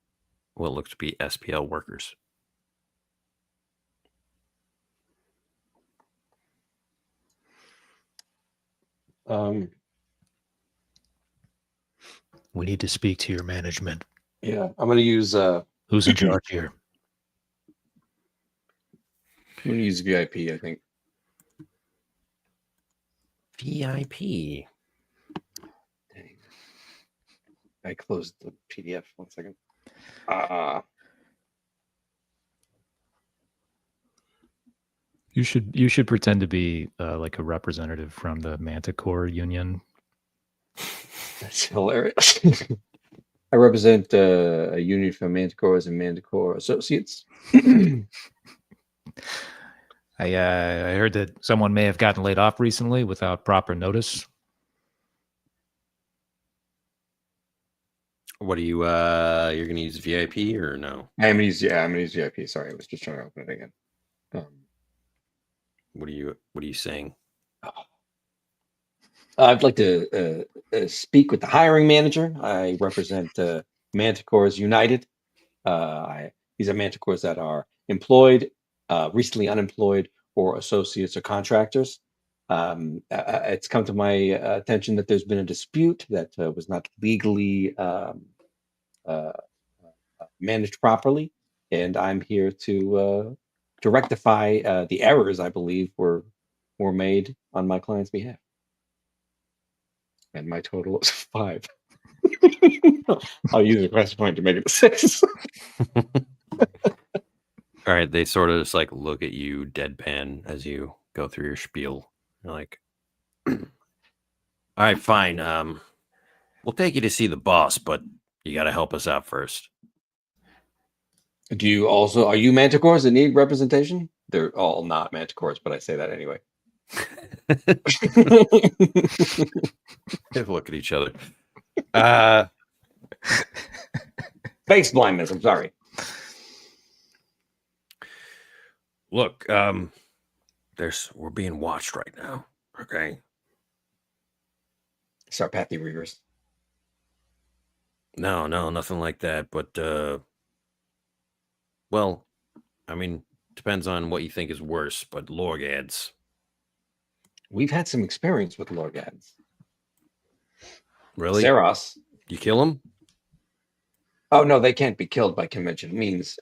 A: what looks to be SPL workers.
D: We need to speak to your management.
B: Yeah, I'm going to use.
D: Who's in charge here?
B: I'm going to use VIP. I think.
A: VIP.
B: Dang. I closed the PDF. 1 second.
C: You should pretend to be like a representative from the Manticore Union.
B: That's hilarious. I represent a union for Manticores and Manticore Associates.
C: I heard that someone may have gotten laid off recently without proper notice.
A: What are you you're gonna use VIP or no?
B: I'm gonna use VIP. Sorry, I was just trying to open it again.
A: What are you saying?
B: I'd like to speak with the hiring manager. I represent Manticores United. These are Manticores that are employed, recently unemployed, or associates or contractors. It's come to my attention that there's been a dispute that was not legally managed properly, and I'm here to rectify the errors I believe were made on my client's behalf. And my total is 5. I'll use a quest point to make it a 6.
A: All right, they sort of just like look at you deadpan as you go through your spiel. You're like, all right, fine. We'll take you to see the boss, but you got to help us out first.
B: Are you Manticores that need representation? They're all not Manticores, but I say that anyway.
A: They look at each other.
B: Face blindness, I'm sorry.
A: Look, we're being watched right now. Okay.
B: Sarpathy readers.
A: No, nothing like that. But well, I mean, depends on what you think is worse. But Lorgads.
B: We've had some experience with Lorgads.
A: Really?
B: Saros.
A: You kill them?
B: Oh no, they can't be killed by convention means.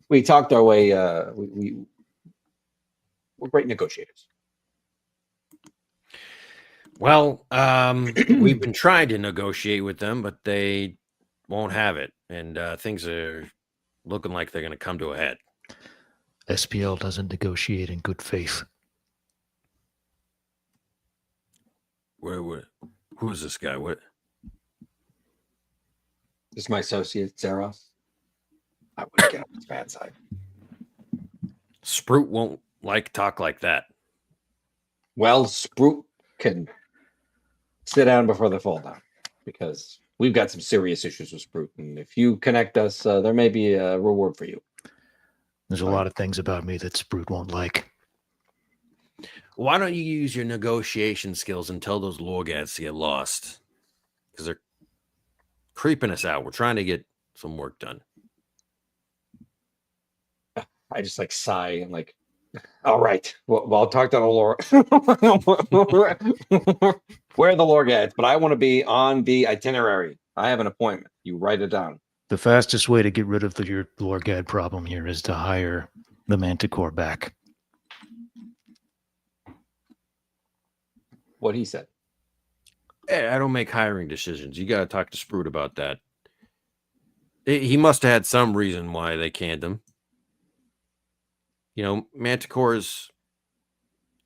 B: We talked our way. We're great negotiators.
A: Well, we've been trying to negotiate with them, but they won't have it, and things are looking like they're going to come to a head.
D: SPL doesn't negotiate in good faith.
A: Who is this guy? What?
B: This is my associate, Zeros. I would get on his bad side.
A: Sprout won't talk like that.
B: Well, Sprout can sit down before they fall down, because we've got some serious issues with Sprout, and if you connect us, there may be a reward for you.
D: There's a lot of things about me that Sprout won't like.
A: Why don't you use your negotiation skills and tell those Lorgads to get lost? Because they're creeping us out. We're trying to get some work done.
B: I just sigh and all right. Well, I'll talk to the lore. Where are the Lorgads? But I want to be on the itinerary. I have an appointment. You write it down.
D: The fastest way to get rid of your Lorgad problem here is to hire the manticore back.
B: What he said.
A: Hey, I don't make hiring decisions. You got to talk to Sprout about that. He must have had some reason why they canned him. Manticores,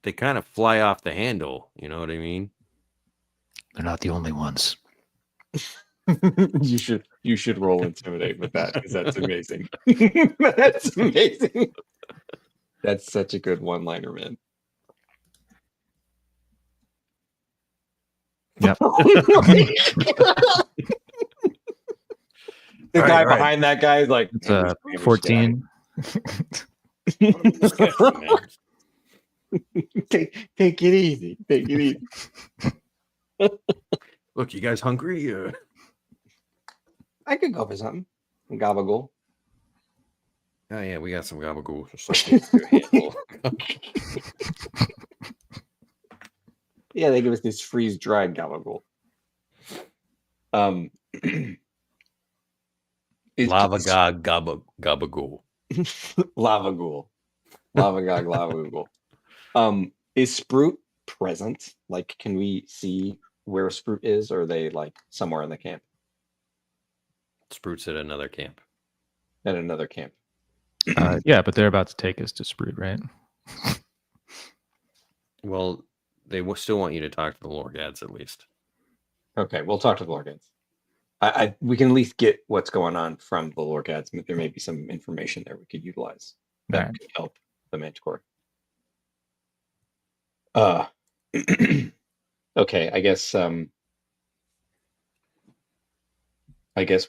A: they kind of fly off the handle. You know what I mean?
D: They're not the only ones.
B: You should roll intimidate with that, because that's amazing. That's amazing. That's such a good one-liner, man.
C: Yep.
B: The guy
A: right.
B: behind that guy is like,
C: It's 14.
B: Take it easy. Take it easy.
A: Look, you guys hungry?
B: I could go for something. Gabagool.
A: Oh yeah, we got some gabagool.
B: Yeah, they give us this freeze-dried gabagool.
A: Lava gabagool.
B: Lava ghoul. Lava gog lava ghoul. Is Sprout present? Can we see where Sprout is, or are they somewhere in the camp?
A: Sprout's at another camp.
B: At another camp.
C: Yeah, but they're about to take us to Sprout, right?
A: Well, they still want you to talk to the Lorgads at least.
B: Okay, we'll talk to the Lorgads. We can at least get what's going on from the Lorgads. There may be some information there we could utilize that could help the Manticore. Okay, I guess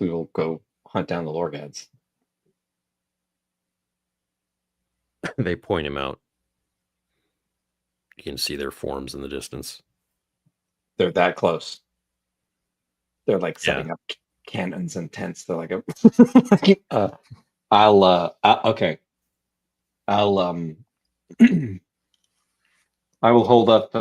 B: we will go hunt down the Lorgads.
A: They point him out. You can see their forms in the distance.
B: They're that close. They're setting up cannons and tents. They're okay. I will hold up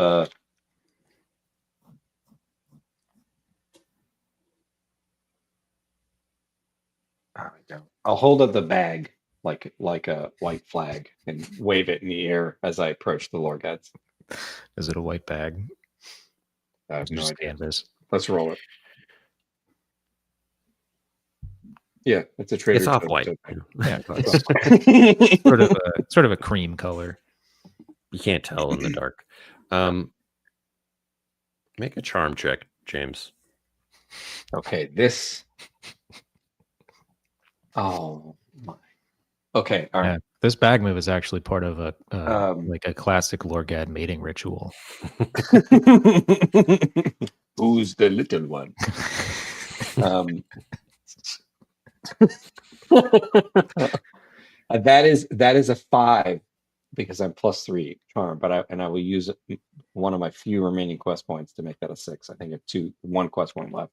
B: I'll hold up the bag like a white flag and wave it in the air as I approach the Lorgads.
C: Is it a white bag?
B: I have no
C: Just
B: idea.
C: canvas.
B: Let's roll it. Yeah, it's a trader.
A: It's off white.
C: Yeah, it's sort of a cream color.
A: You can't tell in the dark. Make a charm check, James.
B: Okay, this. Oh my. Okay, all right.
C: Yeah, this bag move is actually part of a a classic Lorgad mating ritual.
B: Who's the little one? That is a 5 because I'm +3 charm, but I will use one of my few remaining quest points to make that a 6. I think I have one quest point left.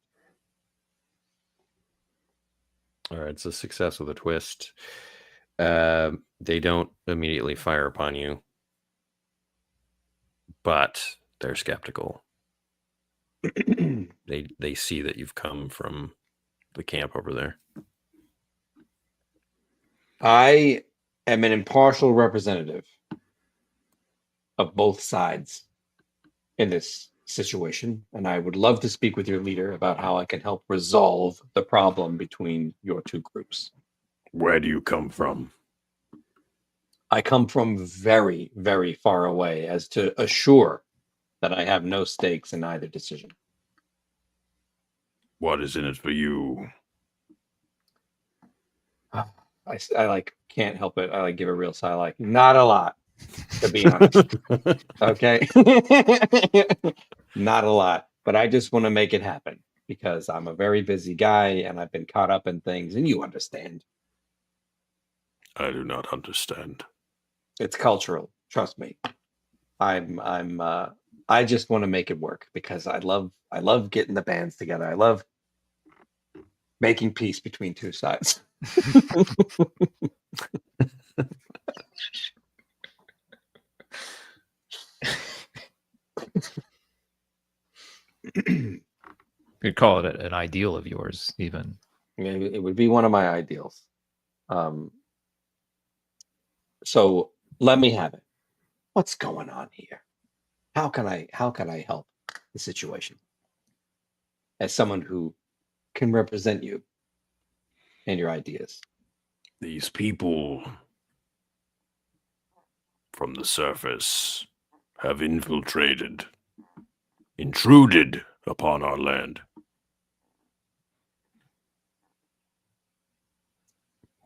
A: All right, it's a success with a twist. They don't immediately fire upon you, but they're skeptical. They see that you've come from the camp over there.
B: I am an impartial representative of both sides in this situation, and I would love to speak with your leader about how I can help resolve the problem between your two groups.
A: Where do you come from?
B: I come from very, very far away, as to assure that I have no stakes in either decision.
A: What is in it for you?
B: I like can't help it. I like give a real sigh, like not a lot, to be honest. Okay. Not a lot, but I just want to make it happen because I'm a very busy guy and I've been caught up in things, and you understand.
A: I do not understand.
B: It's cultural. Trust me. I just want to make it work because I love getting the bands together. I love making peace between two sides.
C: You'd call it an ideal of yours, even.
B: Maybe it would be one of my ideals. So let me have it. What's going on here? How can I help the situation as someone who can represent you and your ideas?
A: These people from the surface have intruded upon our land.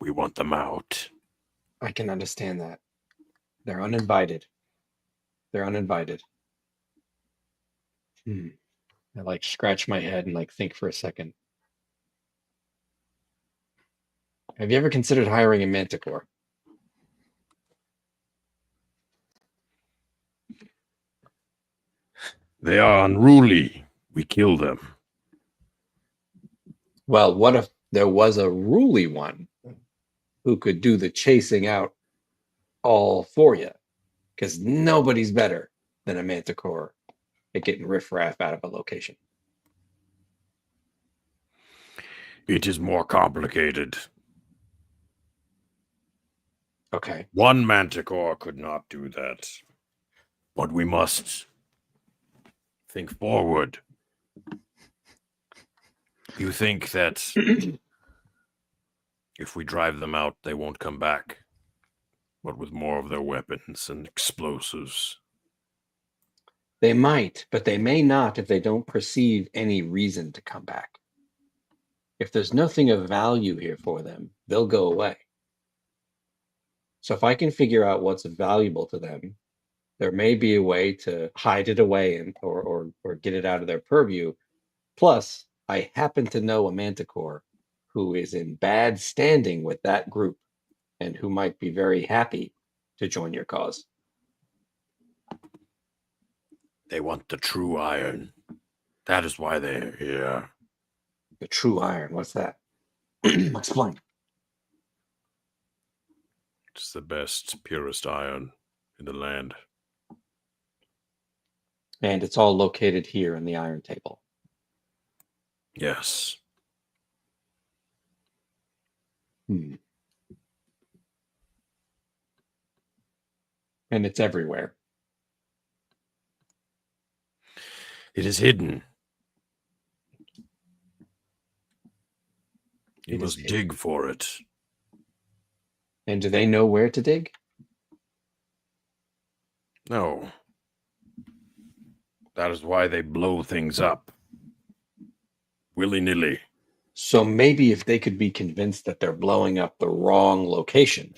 A: We want them out.
B: I can understand that. They're uninvited. I like scratch my head and like think for a second. Have you ever considered hiring a manticore?
A: They are unruly. We kill them.
B: Well, what if there was a ruly one who could do the chasing out all for you? Because nobody's better than a manticore at getting riffraff out of a location.
A: It is more complicated.
B: Okay.
A: One manticore could not do that. But we must think forward. You think that if we drive them out, they won't come back, but with more of their weapons and explosives.
B: They might, but they may not if they don't perceive any reason to come back. If there's nothing of value here for them, they'll go away. So if I can figure out what's valuable to them, there may be a way to hide it away and or get it out of their purview. Plus, I happen to know a manticore who is in bad standing with that group and who might be very happy to join your cause.
A: They want the true iron. That is why they're here.
B: The true iron, what's that? Explain.
A: It's the best, purest iron in the land.
B: And it's all located here in the iron table.
A: Yes.
B: And it's everywhere.
A: It is hidden. You must dig for it.
B: And do they know where to dig?
A: No. That is why they blow things up. Willy-nilly.
B: So maybe if they could be convinced that they're blowing up the wrong location,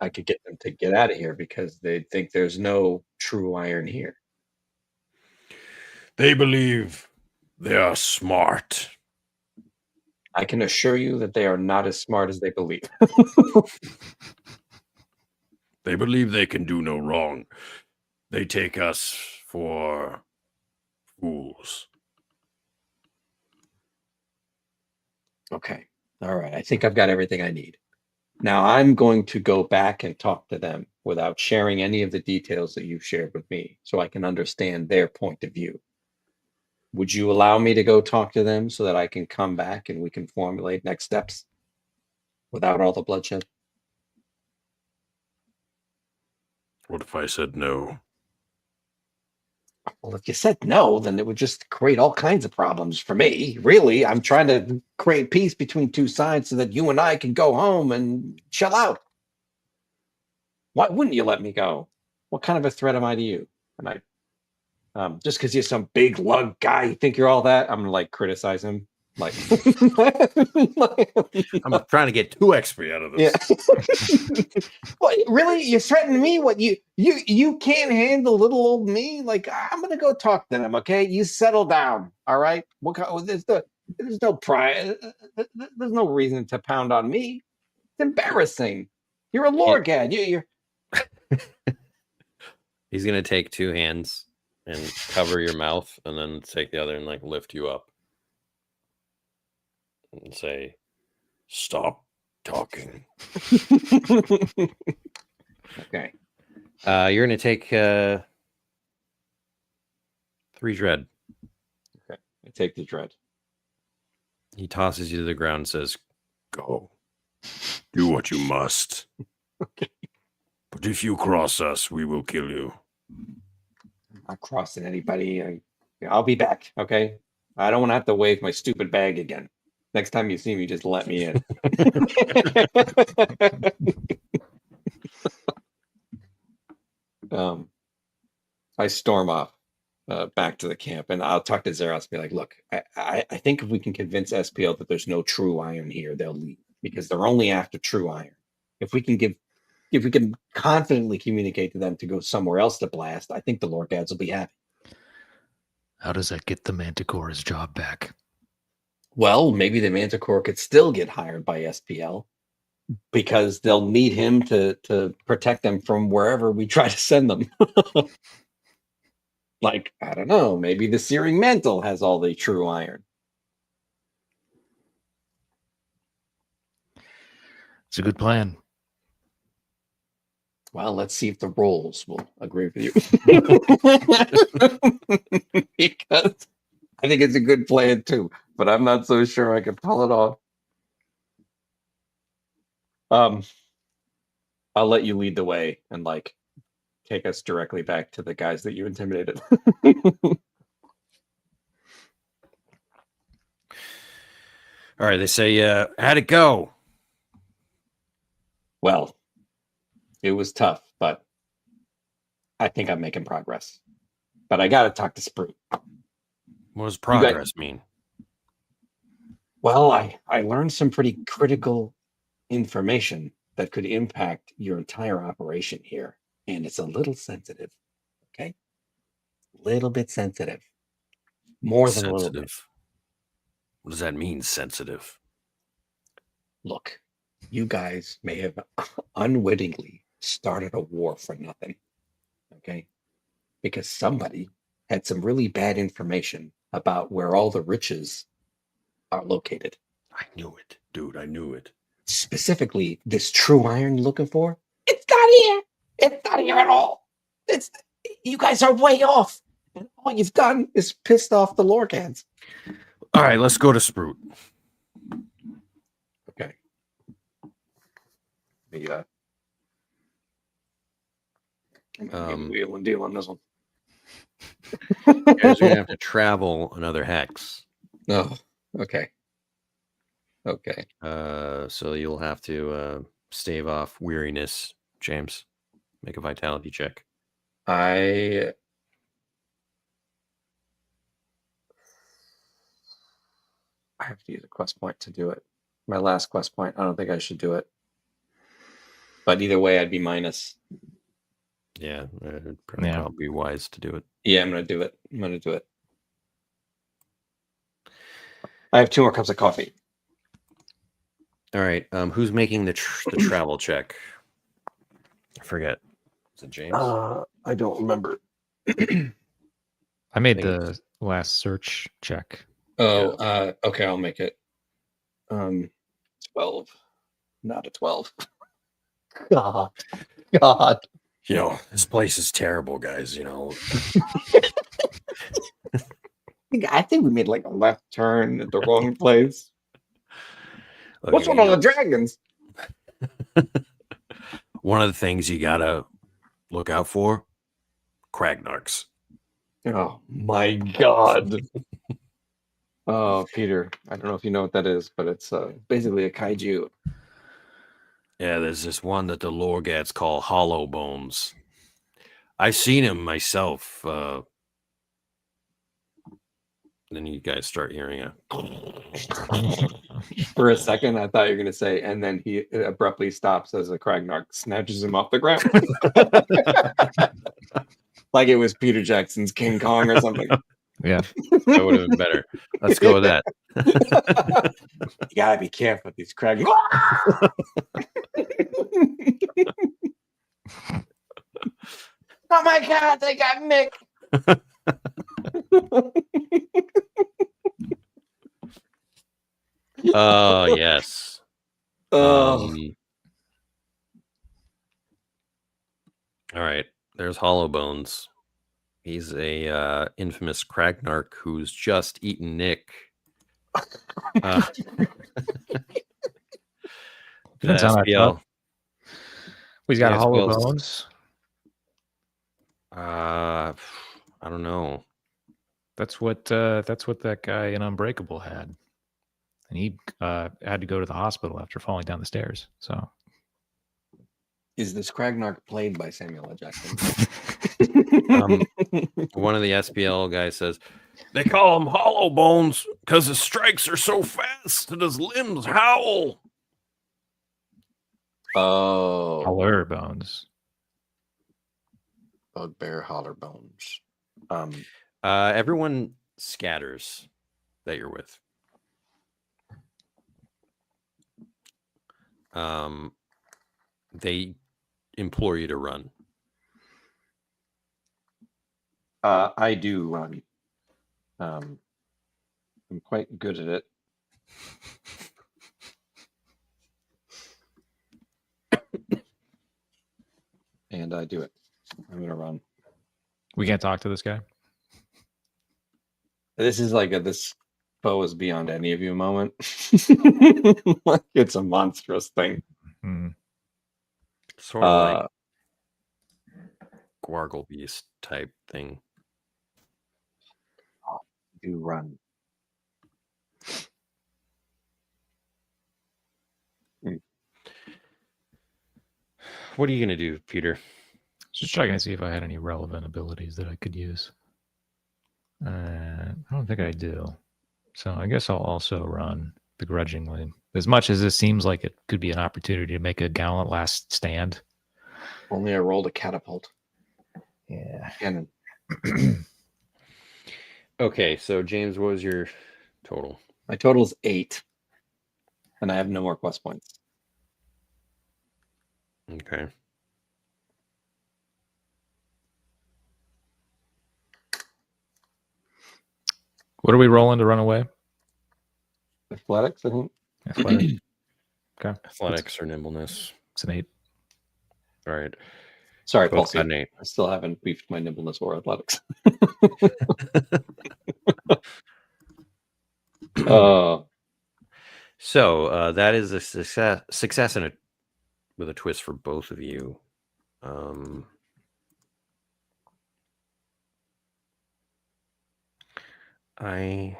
B: I could get them to get out of here because they think there's no true iron here.
A: They believe they are smart.
B: I can assure you that they are not as smart as they believe.
A: They believe they can do no wrong. They take us for fools.
B: Okay. All right. I think I've got everything I need. Now I'm going to go back and talk to them without sharing any of the details that you've shared with me so I can understand their point of view. Would you allow me to go talk to them so that I can come back and we can formulate next steps without all the bloodshed?
A: What if I said no?
B: Well, if you said no, then it would just create all kinds of problems for me. Really, I'm trying to create peace between two sides so that you and I can go home and chill out. Why wouldn't you let me go? What kind of a threat am I to you? And I, just because you're some big lug guy, you think you're all that, I'm gonna like criticize him. Like,
A: I'm trying to get 2 XP out of
B: yeah.
A: this.
B: What, really? You're threatening me? What, you can't handle little old me? Like, I'm gonna go talk to them. Okay, you settle down. All right. There's no pride. There's no reason to pound on me. It's embarrassing. You're a Lorgad. You're.
A: He's gonna take 2 hands and cover your mouth, and then take the other and like lift you up and say, "Stop talking."
B: Okay.
A: You're gonna take 3 dread.
B: Okay. I take the dread.
A: He tosses you to the ground and says, "Go. Do what you must.
B: Okay.
A: But if you cross us, we will kill you."
B: I'm not crossing anybody. I'll be back. Okay. I don't want to have to wave my stupid bag again. Next time you see me, just let me in. I storm off back to the camp, and I'll talk to Zeros and be like, "Look, I think if we can convince SPL that there's no true iron here, they'll leave because they're only after true iron. If we can confidently communicate to them to go somewhere else to blast, I think the Lorgads will be happy."
D: How does that get the Manticore his job back?
B: Well, maybe the Manticore could still get hired by SPL because they'll need him to protect them from wherever we try to send them. Like, I don't know, maybe the Searing Mantle has all the true iron.
D: It's a good plan.
B: Well, let's see if the rolls will agree with you. Because I think it's a good plan too, but I'm not so sure I can pull it off. I'll let you lead the way and like take us directly back to the guys that you intimidated.
A: All right, they say, how'd it go?
B: Well, it was tough, but I think I'm making progress. But I got to talk to Sprout.
A: What does progress mean?
B: Well, I learned some pretty critical information that could impact your entire operation here. And it's a little sensitive. Okay? A little bit sensitive. More than a little bit.
A: Sensitive. What does that mean, sensitive?
B: Look, you guys may have unwittingly started a war for nothing. Okay? Because somebody had some really bad information about where all the riches are located.
A: I knew it, dude. I knew it.
B: Specifically, this true iron you're looking for, it's not here. It's not here at all. You guys are way off. And all you've done is pissed off the Lorgans.
A: All right, let's go to Sprout.
B: Okay. I'm wheel and deal on this one.
A: You guys are gonna have to travel another hex.
B: Oh, okay. Okay.
A: So you'll have to stave off weariness, James. Make a vitality check.
B: I have to use a quest point to do it. My last quest point. I don't think I should do it. But either way, I'd be minus.
A: Yeah, it'd probably be wise to do it.
B: Yeah, I'm going to do it. I'm going to do it. I have 2 more cups of coffee.
A: All right. Who's making the travel check? I forget. Is it James?
B: I don't remember.
C: I made the last search check.
B: Oh, yeah. Okay, I'll make it. 12. Not a 12. God.
A: You know, this place is terrible, guys. You know.
B: I think we made like a left turn at the wrong place.
A: Look,
B: What's one of the dragons?
A: One of the things you gotta look out for: Kragnarks.
B: Oh my God. Oh, Peter, I don't know if you know what that is, but it's basically a kaiju.
A: Yeah, there's this one that the Lorgats call Hollow Bones. I seen him myself. Then you guys start hearing a.
B: For a second, I thought you were going to say, and then he abruptly stops as a Kragnark snatches him off the ground. Like it was Peter Jackson's King Kong or something.
C: Yeah.
A: That would have been better. Let's go with that.
B: You gotta be careful with these Kragnark. Oh my God, they got Mick.
A: Oh, yes.
B: Oh.
A: All right. There's Hollow Bones. He's a infamous Kragnark who's just eaten Nick.
C: Didn't sound like
A: SPL.
C: He's got
A: The
C: hollow
A: SPL's
C: bones.
A: I don't know.
C: That's what that guy in Unbreakable had, and he had to go to the hospital after falling down the stairs. So,
B: Is this Kragnark played by Samuel L. Jackson?
A: One of the SPL guys says, they call him Hollow Bones because his strikes are so fast that his limbs howl.
B: Oh.
C: Holler bones.
B: Bugbear Holler Bones.
A: Everyone scatters that you're with. They implore you to run.
B: I do run. I'm quite good at it. And I do it. I'm gonna run.
C: We can't talk to this guy.
B: This is like this foe is beyond any of you moment. Like it's a monstrous thing.
A: Sort of like Gargle Beast type thing.
B: Do run.
A: What are you gonna do, Peter?
C: Just checking to see if I had any relevant abilities that I could use. I don't think I do. So I guess I'll also run begrudgingly. As much as this seems like it could be an opportunity to make a gallant last stand.
B: Only I rolled a catapult.
C: Yeah.
B: Cannon.
A: Okay, so James, what was your total?
B: My total is 8. And I have no more quest points.
A: Okay.
C: What are we rolling to run away?
B: Athletics, I think.
C: Athletics. Okay.
A: Athletics or nimbleness.
C: It's an 8.
A: All right.
B: Sorry,
A: Folks,
B: Paul.
A: an 8.
B: I still haven't beefed my nimbleness or athletics.
A: So that is a success in with a twist for both of you. I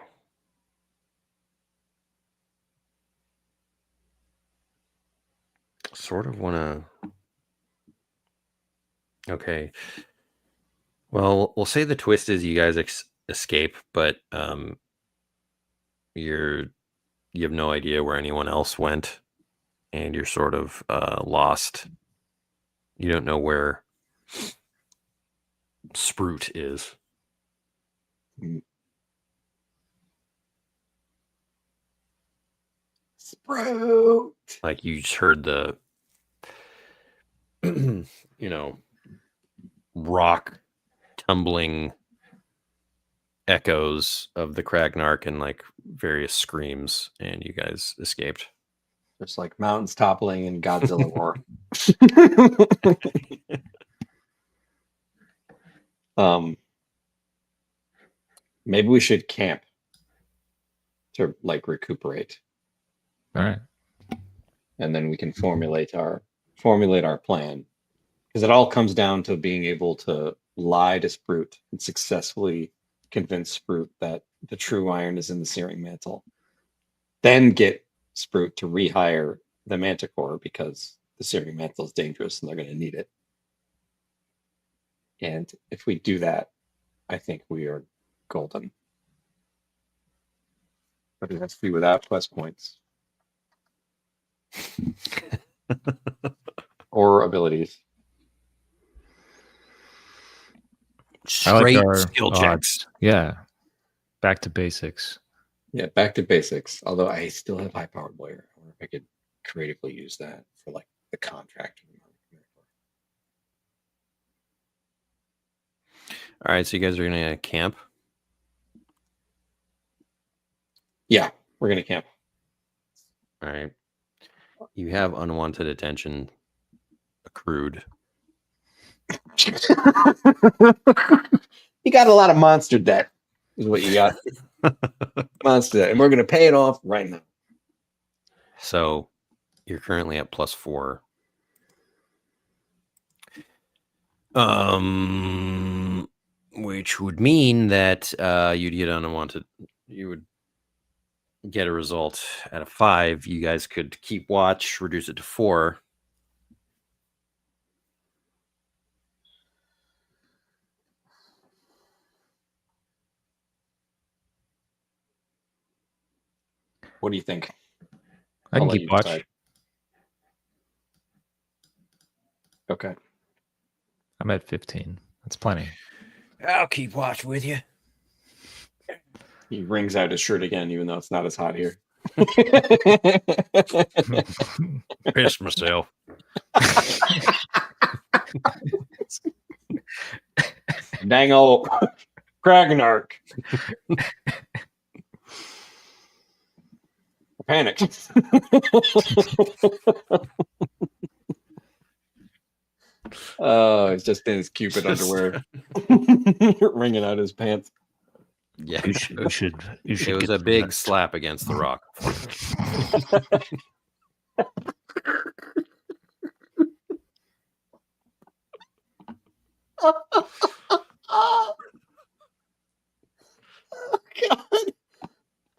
A: sort of want to. Okay. Well, we'll say the twist is you guys escape, but you have no idea where anyone else went, and you're sort of lost. You don't know where Sprout is.
B: Sprout.
A: Like you just heard the, rock tumbling echoes of the Kragnark and like various screams, and you guys escaped.
B: Just like mountains toppling and Godzilla roar. Maybe we should camp to like recuperate.
C: All right.
B: And then we can formulate our plan. Because it all comes down to being able to lie to Sprout and successfully convince Sprout that the true iron is in the searing mantle. Then get Sprout to rehire the manticore because the searing mantle is dangerous and they're going to need it. And if we do that, I think we are golden. But it has to be without quest points. Or abilities.
A: Straight
C: our
A: skill
C: odds.
A: checks.
C: Yeah. Back to basics.
B: Yeah, back to basics. Although I still have high powered lawyer. I wonder if I could creatively use that for like the contract.
A: All right, so you guys are gonna camp.
B: Yeah, we're gonna camp.
A: All right. You have unwanted attention accrued.
B: You got a lot of monster debt, is what you got. Monster debt, and we're gonna pay it off right now.
A: So you're currently at +4. Which would mean that you'd get unwanted. You would get a result at a 5. You guys could keep watch, reduce it to 4.
B: What do you think?
C: I can
B: I'll let
C: keep
B: you
C: watch.
B: decide. Okay.
C: I'm at 15. That's plenty.
A: I'll keep watch with you.
B: He wrings out his shirt again, even though it's not as hot here.
A: Piss myself.
B: Dang old Kragnark. Panic. Oh, it's just in his Cupid underwear, wringing out his pants.
A: Yeah,
D: You should
A: it was
D: get
A: a
D: some
A: big
D: rest.
A: slap against the rock.
B: Oh,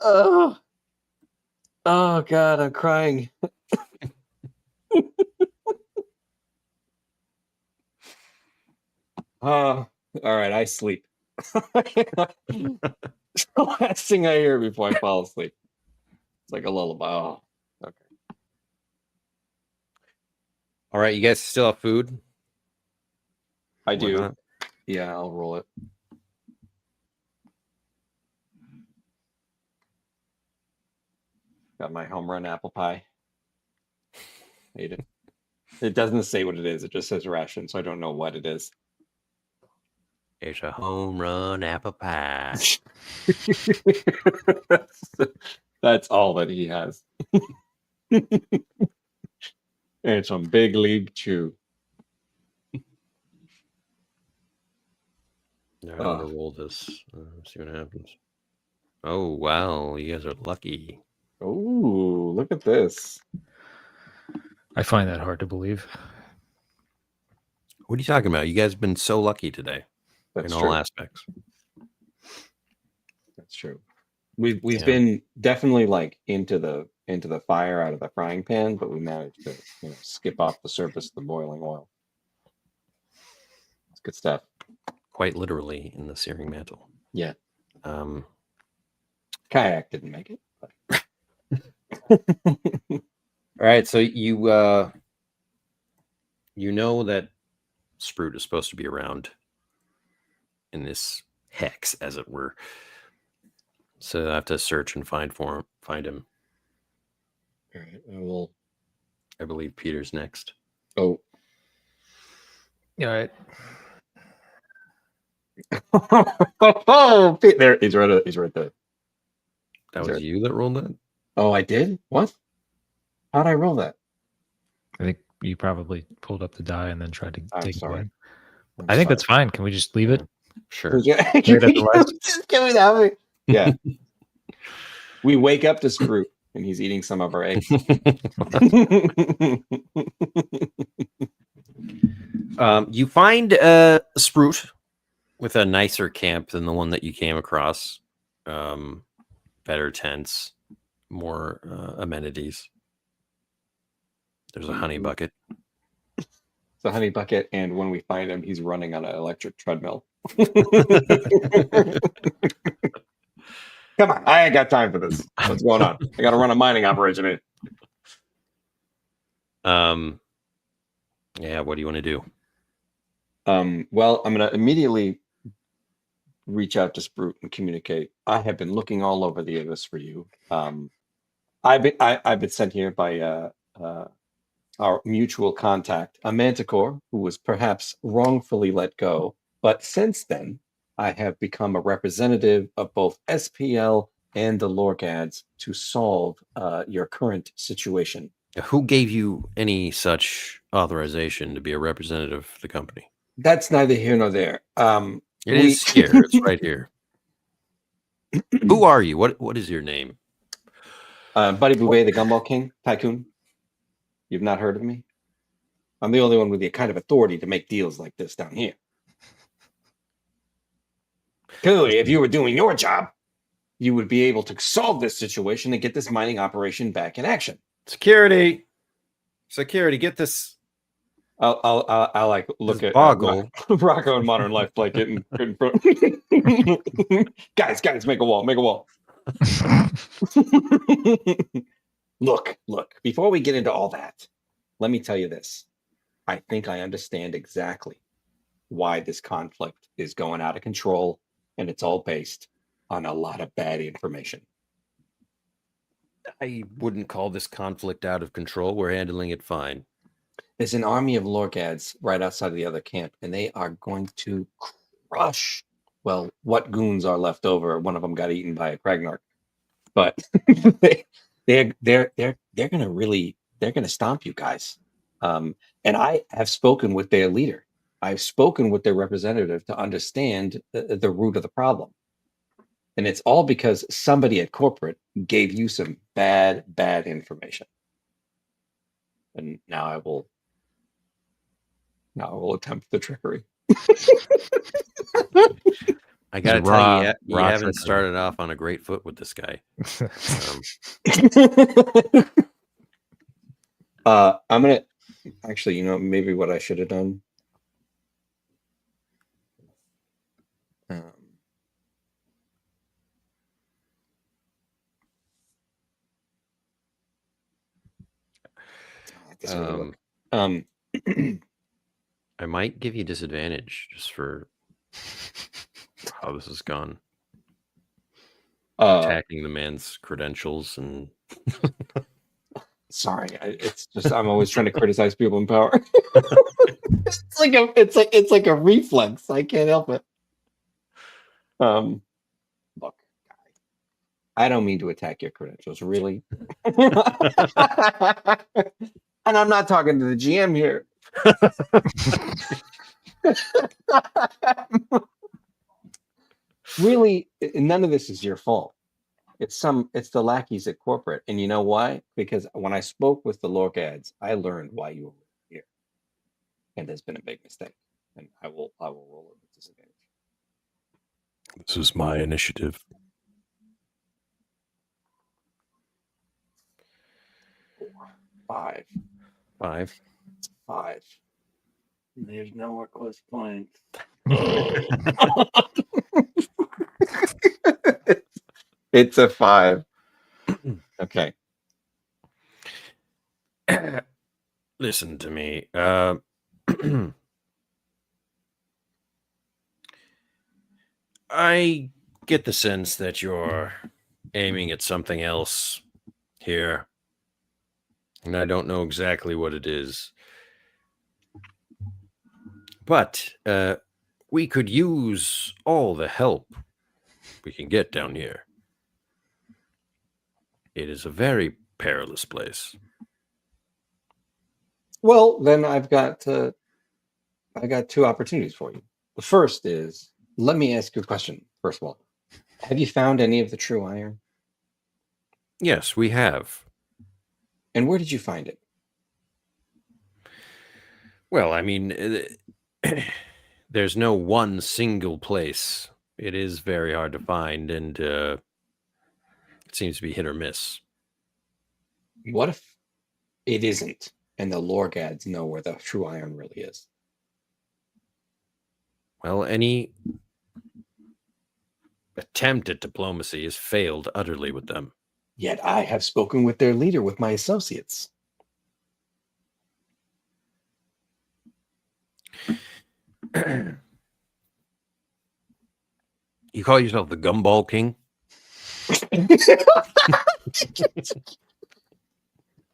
B: God. Oh, God, I'm crying. All right, I sleep. The last thing I hear before I fall asleep. It's like a lullaby. Oh, okay.
A: All right, you guys still have food?
B: I
A: Why
B: do.
A: not?
B: Yeah, I'll roll it. Got my home run apple pie. Ate it. It doesn't say what it is. It just says ration, so I don't know what it is.
A: It's a home run apple pie.
B: That's all that he has. And some big league chew.
A: All right, I'm gonna roll this. See what happens. Oh wow, you guys are lucky.
B: Oh, look at this.
C: I find that hard to believe.
A: What are you talking about? You guys have been so lucky today
B: That's
A: in
B: true.
A: all aspects.
B: That's true. We've
A: Yeah.
B: been definitely like into the fire out of the frying pan, but we managed to skip off the surface of the boiling oil. It's good stuff.
A: Quite literally in the searing mantle.
B: Yeah.
A: Um,
B: Kayak didn't make it.
A: all right, so you know that Sprout is supposed to be around in this hex, as it were. So I have to search and find him.
B: All right, I will.
A: I believe Peter's next.
B: Oh.
C: All right.
B: Oh, there he's right. He's right there.
A: That was you that rolled that?
B: Oh, I did. What? How'd I roll that?
C: I think you probably pulled up the die and then tried to
B: I'm
C: take
B: sorry.
C: away. I think that's fine. Can we just leave it?
A: Sure.
B: Can we have it? Yeah. We wake up to Sprout and he's eating some of our eggs.
A: You find Sprout with a nicer camp than the one that you came across. Better tents, more amenities. There's a honey bucket.
B: Is a honey bucket, and when we find him, he's running on an electric treadmill. Come on, I ain't got time for this. What's going on? I got to run a mining operation here.
A: Yeah, what do you want to do?
B: Well, I'm going to immediately reach out to Sprout and communicate. I have been looking all over the abyss for you. I've been sent here by our mutual contact, a manticore, who was perhaps wrongfully let go. But since then, I have become a representative of both SPL and the Lorgads to solve your current situation.
A: Who gave you any such authorization to be a representative of the company?
B: That's neither here nor there.
A: It is here. It's right here. Who are you? What is your name?
B: Buddy Bouvet, the Gumball King, Tycoon. You've not heard of me? I'm the only one with the kind of authority to make deals like this down here. Clearly, if you were doing your job, you would be able to solve this situation and get this mining operation back in action.
A: Security, get this.
B: I'll like look at
A: Boggle.
B: Rocco and Modern Life like getting in front. guys, make a wall. Look. Before we get into all that, let me tell you this. I think I understand exactly why this conflict is going out of control, and it's all based on a lot of bad information.
A: I wouldn't call this conflict out of control. We're handling it fine.
B: There's an army of Lorgads right outside of the other camp, and they are going to crush, well, what goons are left over. One of them got eaten by a Kragnark, but they're gonna stomp you guys. And I have spoken with their leader. I've spoken with their representative to understand the root of the problem. And it's all because somebody at corporate gave you some bad information. And now I will attempt the trickery.
A: I gotta tell you, you haven't started off on a great foot with this guy.
B: I'm gonna actually, maybe what I should have done.
A: I might give you disadvantage just for how this has gone. Attacking the man's credentials and.
B: Sorry, it's just I'm always trying to criticize people in power. it's like a reflex. I can't help it. Look, I don't mean to attack your credentials, really. And I'm not talking to the GM here. Really, none of this is your fault. It's the lackeys at corporate. And you know why? Because when I spoke with the Lorgads, I learned why you were here. And there's been a big mistake. And I will roll it with disadvantage.
A: This is my initiative.
B: 5.
A: 5.
B: 5. There's no more close points. It's a 5. Okay.
A: Listen to me. I get the sense that you're aiming at something else here. And I don't know exactly what it is. But we could use all the help we can get down here. It is a very perilous place.
B: Well, then I've got 2 opportunities for you. The first is, let me ask you a question. First of all, have you found any of the true iron?
A: Yes, we have.
B: And where did you find it?
A: Well, I mean, there's no one single place. It is very hard to find, and it seems to be hit or miss.
B: What if it isn't? and the Lorgads know where the true iron really is.
A: Well, any attempt at diplomacy has failed utterly with them.
B: Yet I have spoken with their leader, with my associates.
A: You call yourself the Gumball King?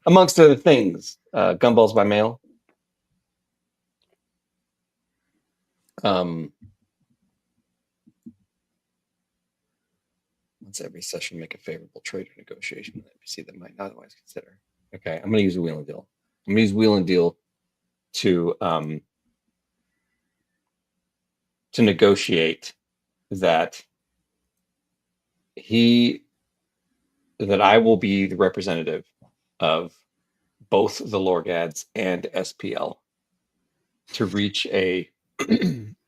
B: Amongst other things, gumballs by mail. Once every session, make a favorable trade or negotiation with an NPC that might not otherwise consider. Okay, I'm going to use a wheel and deal. I'm going to use wheel and deal to negotiate that I will be the representative of both the Lorgads and SPL to reach a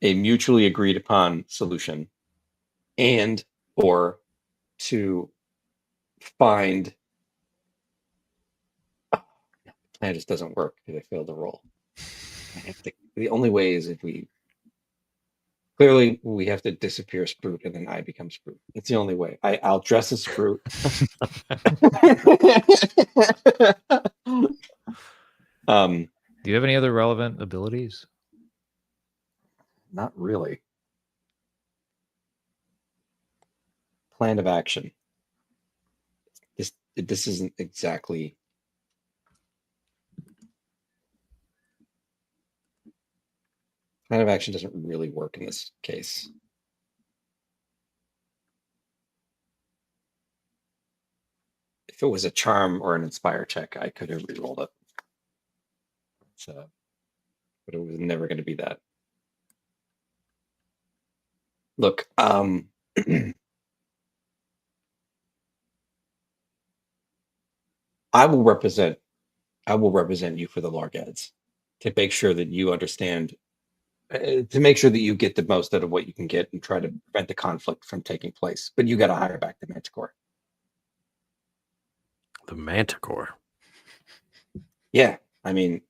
B: a mutually agreed upon solution, and or to find the plan just doesn't work because I failed to roll. The only way is if we have to disappear Sprout and then I become Sprout. It's the only way. I'll dress as Sprout.
C: Do you have any other relevant abilities?
B: Not really. Plan of action. This isn't exactly. Plan of action doesn't really work in this case. If it was a charm or an inspire check, I could have rerolled it. So, but it was never going to be that. Look, I will represent you for the Lorgads to make sure that you understand, to make sure that you get the most out of what you can get and try to prevent the conflict from taking place. But you got to hire back the manticore.
A: The manticore.
B: Yeah, I mean,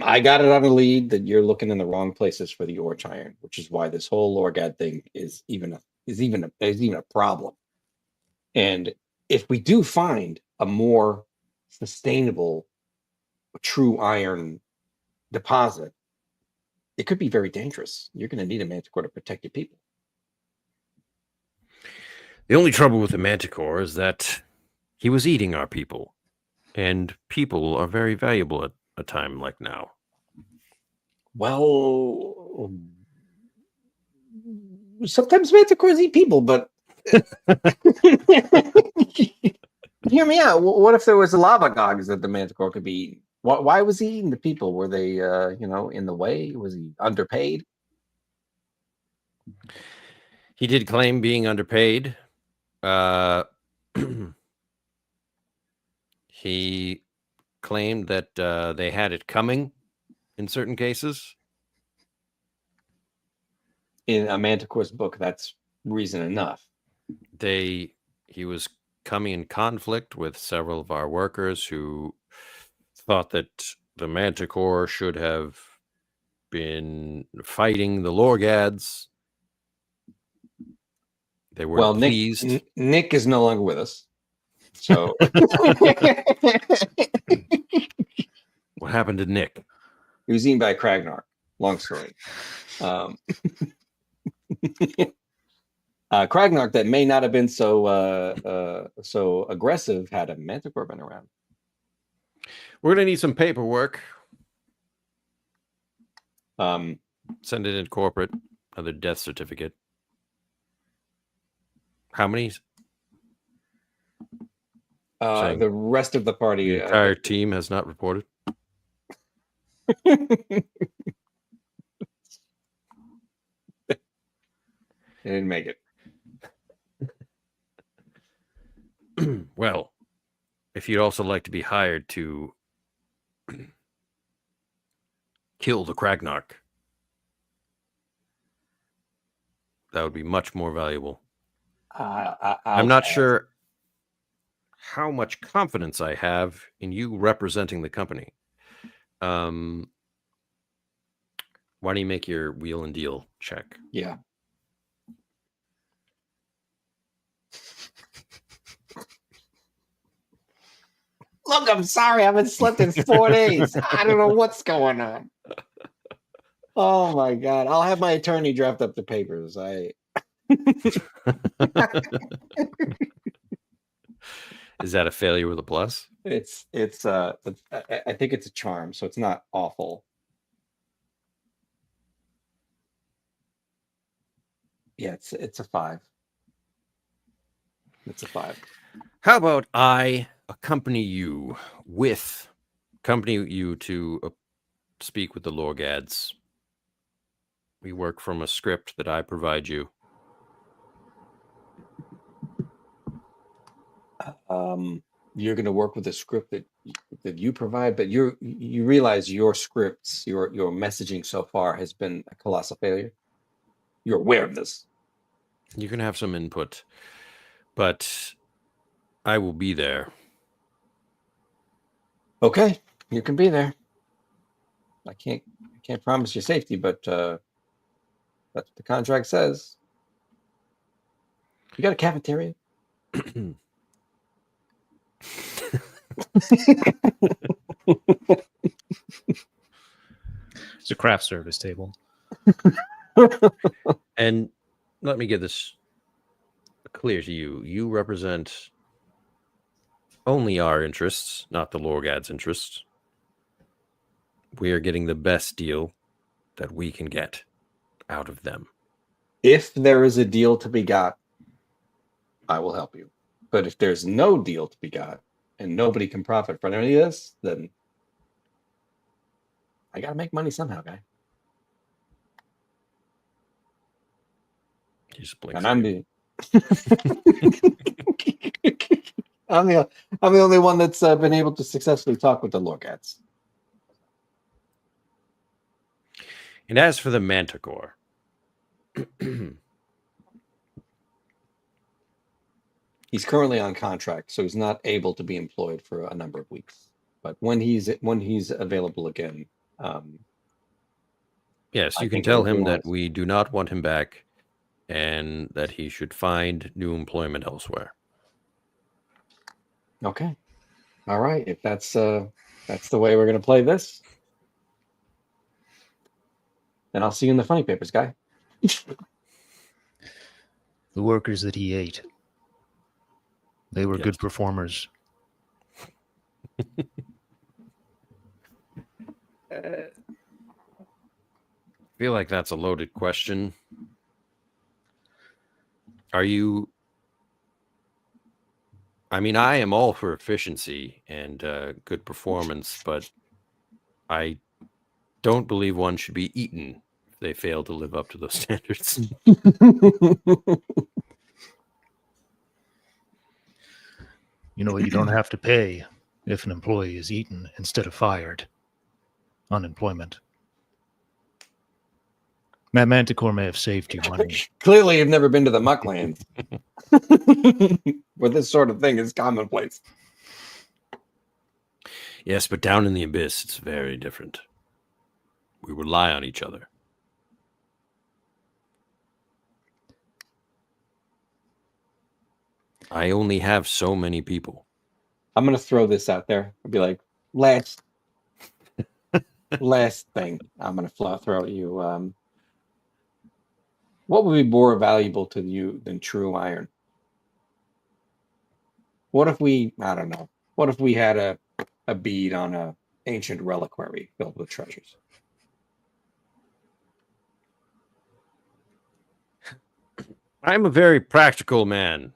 B: I got it on a lead that you're looking in the wrong places for the Orch Iron, which is why this whole Lorgad thing is even a problem. And if we do find a more sustainable, true iron deposit, it could be very dangerous. You're going to need a manticore to protect your people.
A: The only trouble with the manticore is that he was eating our people, and people are very valuable at a time like now.
B: Well, sometimes manticores eat people, but hear me out. What if there was lava gogs that the manticore could be eating? Why was he eating the people? Were they, in the way? Was he underpaid?
A: He did claim being underpaid. He claimed that they had it coming in certain cases.
B: In a manticore's book, that's reason enough.
A: He was coming in conflict with several of our workers who thought that the manticore should have been fighting the Lorgads. They weren't pleased.
B: Nick is no longer with us. So
A: what happened to Nick?
B: He was eaten by a Kragnark. Long story. Kragnark that may not have been so aggressive had a manticore been around.
A: We're gonna need some paperwork. Send it in corporate. Another death certificate. How many?
B: The rest of the party.
A: The entire team has not reported.
B: They didn't make it.
A: Well, if you'd also like to be hired to kill the Kragnark, that would be much more valuable. I'm not sure how much confidence I have in you representing the company. Why don't you make your wheel and deal check?
B: Yeah. Look, I'm sorry. I haven't slept in 4 days. I don't know what's going on. Oh my god! I'll have my attorney draft up the papers.
A: Is that a failure with a plus?
B: I think it's a charm, so it's not awful. Yeah, it's a 5. It's a 5.
A: How about I accompany you to speak with the Lorgads? We work from a script that I provide you.
B: You're going to work with a script that you provide, but you realize your scripts, your messaging so far has been a colossal failure. You're aware of this.
A: You can have some input, but I will be there.
B: Okay, you can be there. I can't promise you safety, but that's what the contract says. You got a cafeteria?
C: It's a craft service table.
A: And let me get this clear to you. You represent only our interests, not the Lorgad's interests. We are getting the best deal that we can get out of them.
B: If there is a deal to be got, I will help you. But if there's no deal to be got and nobody can profit from any of this, then I got to make money somehow, guy.
A: He just blinks
B: And
A: at
B: I'm
A: you.
B: I'm the only one that's been able to successfully talk with the Lorgats.
A: And as for the manticore,
B: he's currently on contract, so he's not able to be employed for a number of weeks. But when he's available again,
A: yes,
B: I
A: you can
B: think
A: tell
B: it'll be
A: him that
B: honest.
A: we do not want him back and that he should find new employment elsewhere.
B: Okay, all right. If that's the way we're gonna play this, then I'll see you in the funny papers, guy.
D: The workers that he ate, they were
A: Yes.
D: good performers.
A: I feel like that's a loaded question. Are you... I mean, I am all for efficiency and good performance, but I don't believe one should be eaten if they fail to live up to those standards.
D: You know, you don't have to pay if an employee is eaten instead of fired. Unemployment. That manticore may have saved you money.
B: Clearly, you've never been to the Mucklands, where this sort of thing is commonplace.
A: Yes, but down in the abyss, it's very different. We rely on each other. I only have so many people.
B: I'm gonna throw this out there. I'll be like, last thing I'm gonna throw at you. What would be more valuable to you than true iron? What if I don't know. What if we had a bead on a ancient reliquary filled with treasures?
A: I'm a very practical man.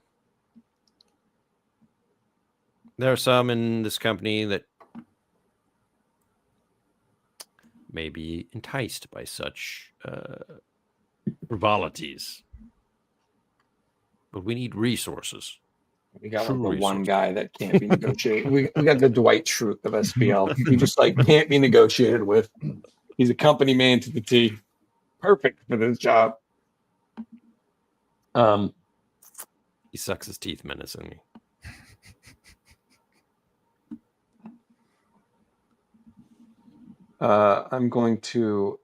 A: There are some in this company that may be enticed by such frivolities. But we need resources.
B: We got
A: True
B: like the one
A: resources.
B: guy that can't be negotiated. we got the Dwight Schrute of SPL. He just like can't be negotiated with. He's a company man to the T. Perfect for this job.
A: He sucks his teeth menacingly.
B: I'm going to.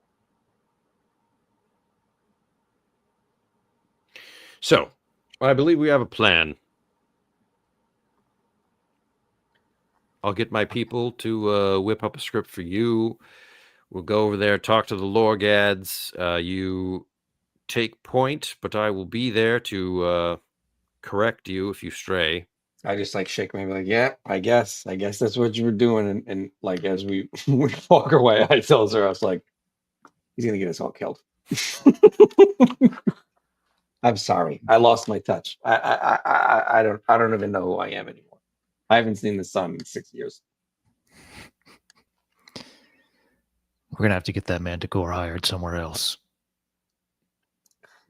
A: So, I believe we have a plan. I'll get my people to whip up a script for you. We'll go over there, talk to the Lorgads. You take point, but I will be there to correct you if you stray.
B: I just like shake my head, like, yeah, I guess that's what you were doing. And like as we we walk away, I tell her, I was like, he's gonna get us all killed. I'm sorry, I lost my touch. I don't even know who I am anymore. I haven't seen the sun in 6 years.
D: We're going to have to get that manticore hired somewhere else.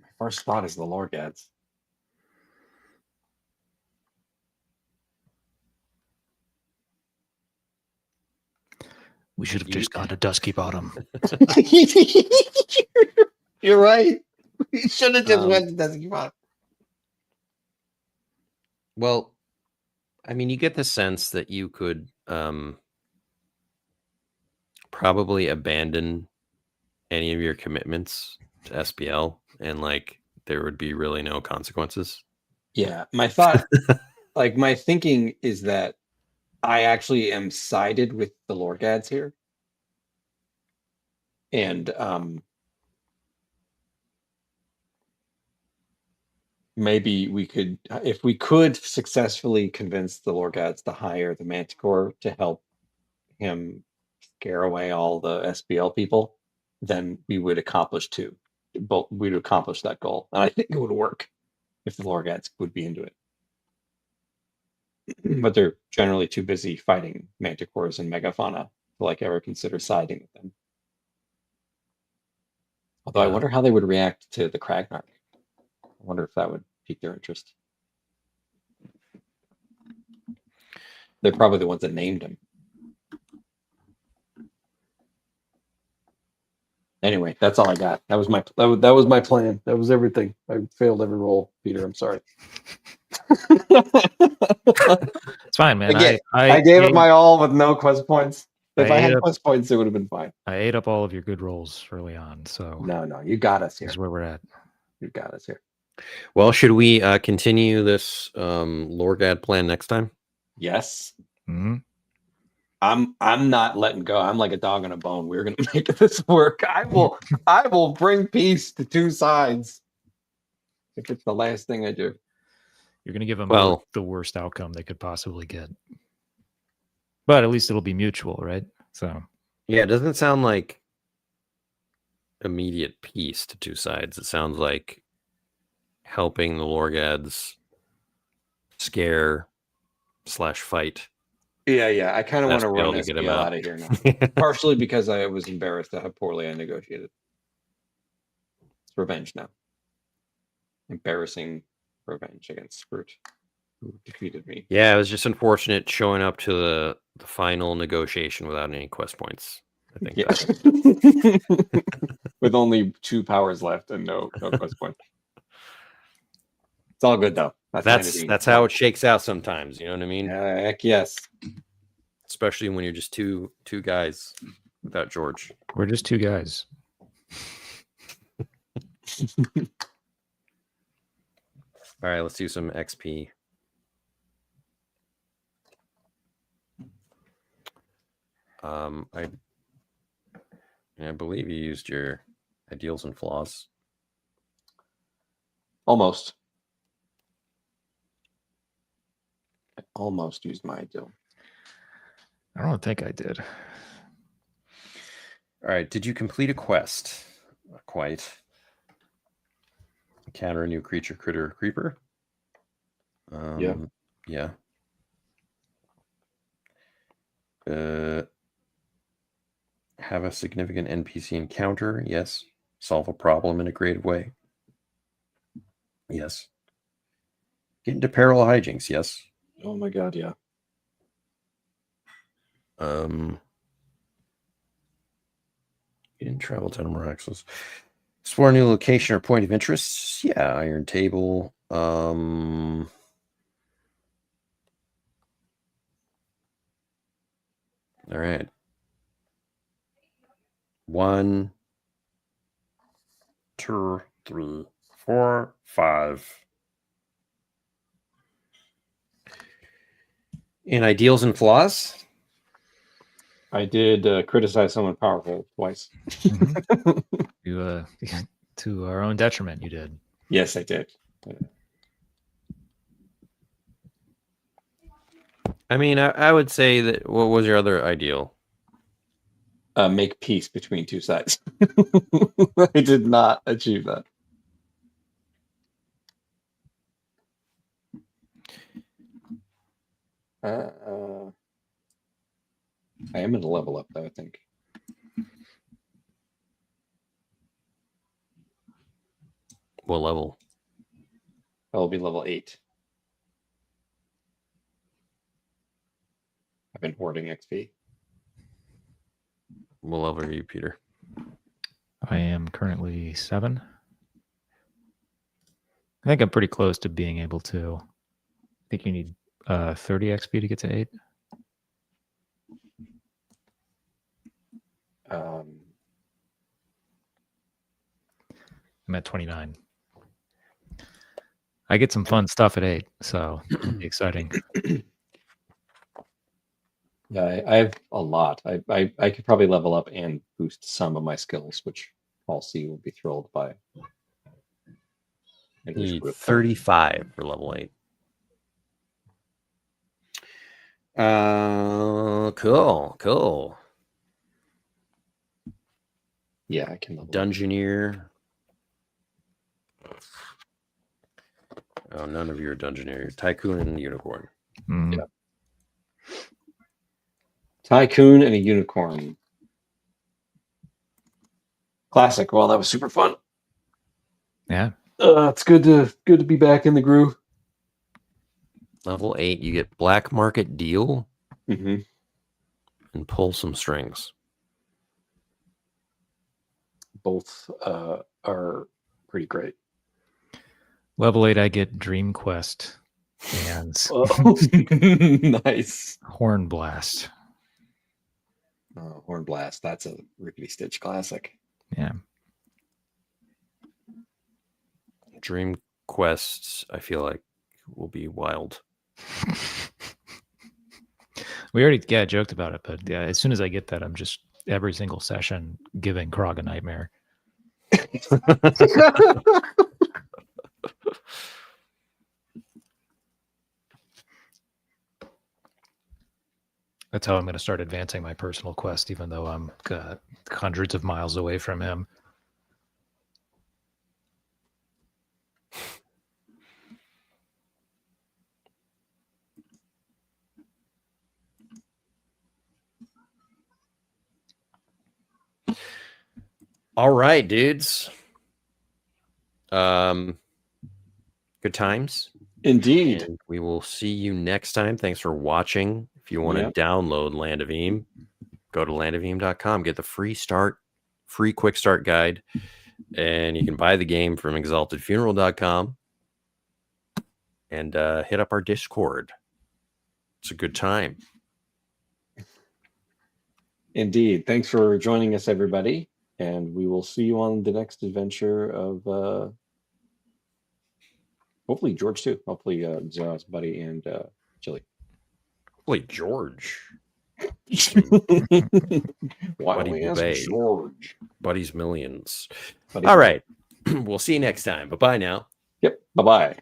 B: My first thought is the Lorgads.
D: We should have just gone to Duskybottom.
B: You're right. We should have just went to Duskybottom.
A: Well, I mean, you get the sense that you could probably abandon any of your commitments to SPL and like there would be really no consequences.
B: Yeah, my thought, like my thinking is that I actually am sided with the Lorgads here. And maybe we could, if we could successfully convince the Lorgads to hire the Manticore to help him scare away all the SPL people, then we would accomplish we'd accomplish that goal. And I think it would work if the Lorgads would be into it. But they're generally too busy fighting manticores and megafauna to like ever consider siding with them. Although I wonder how they would react to the Kragnark. I wonder if that would pique their interest. They're probably the ones that named him. Anyway, that's all I got. That was my plan. That was everything. I failed every roll, Peter. I'm sorry.
C: It's fine, man.
B: I gave it my all with no quest points. If I had quest points, it would have been fine.
C: I ate up all of your good rolls early on, so
B: no, you got us here.
C: This is where we're at.
B: You got us here.
A: Well, should we continue this Lorgad plan next time?
B: Yes.
C: Mm-hmm.
B: I'm not letting go. I'm like a dog on a bone. We're gonna make this work. I will bring peace to two sides if it's the last thing I do.
C: You're gonna give them the worst outcome they could possibly get. But at least it'll be mutual, right? So
A: yeah, it doesn't sound like immediate peace to two sides. It sounds like helping the Lorgads scare / fight.
B: Yeah. I kind of want to run
A: SPL
B: SPL out of here now. Partially because I was embarrassed at how poorly I negotiated. It's revenge now. Embarrassing revenge against Scroot, who defeated me.
A: Yeah, it was just unfortunate showing up to the final negotiation without any quest points. I think.
B: Yeah. With only 2 powers left and no quest points. It's all good though.
A: That's how it shakes out sometimes. You know what I mean?
B: Heck yes.
A: Especially when you're just two guys without George.
C: We're just 2 guys.
A: All right, let's do some XP. I believe you used your ideals and flaws.
B: Almost. I almost used my ideal.
C: I don't think I did.
A: All right, did you complete a quest? Not quite. Encounter a new creature, critter, creeper. Yeah. Have a significant NPC encounter. Yes. Solve a problem in a creative way. Yes. Get into parallel hijinks. Yes.
B: Oh my god, yeah.
A: You didn't travel to Miraculous. Explore a new location or point of interest. Yeah, Iron Table. All right. 1, 2, 3, 4, 5. And ideals and flaws?
B: I did criticize someone powerful twice.
C: You to our own detriment, you did.
B: Yes, I did.
A: I mean, I would say that. What was your other ideal?
B: Make peace between two sides. I did not achieve that. I am going to level up, though, I think.
A: What level?
B: I'll be level 8. I've been hoarding XP.
A: What level are you, Peter?
C: I am currently 7. I think I'm pretty close to being able to. I think you need 30 XP to get to 8. I'm at 29. I get some fun stuff at 8, so it'll be exciting.
B: Yeah, I have a lot. I could probably level up and boost some of my skills, which Paul C will be thrilled by.
A: You need 35 for level 8. Cool.
B: Yeah, I can level
A: Dungeoneer. Oh, none of you are Dungeoneer. Tycoon and Unicorn.
C: Mm.
B: Yeah. Tycoon and a unicorn. Classic. Well, that was super fun.
C: Yeah.
B: It's good to be back in the groove.
A: Level 8, you get Black Market Deal
B: and
A: pull some strings.
B: Both are pretty great.
C: Level 8, I get Dream Quest and
B: Nice.
C: Horn Blast.
B: Horn Blast. That's a Rickety Stitch classic.
C: Yeah.
A: Dream Quests, I feel like, will be wild.
C: We already joked about it, but yeah, as soon as I get that, I'm just every single session giving Krog a nightmare. That's how I'm going to start advancing my personal quest, even though I'm hundreds of miles away from him.
A: All right, dudes. Good times.
B: Indeed.
A: And we will see you next time. Thanks for watching. If you want to download Land of Eam, go to landofeam.com. Get the free quick start guide. And you can buy the game from exaltedfuneral.com. And hit up our Discord. It's a good time.
B: Indeed. Thanks for joining us, everybody. And we will see you on the next adventure of hopefully George too. Hopefully Zeros, Buddy, and Chili.
A: Hopefully George.
B: Why
A: Buddy
B: don't we ask
A: Boubet.
B: George?
A: Buddy's Millions.
B: Buddy
A: All right. We'll see you next time. Bye-bye now.
B: Yep. Bye-bye.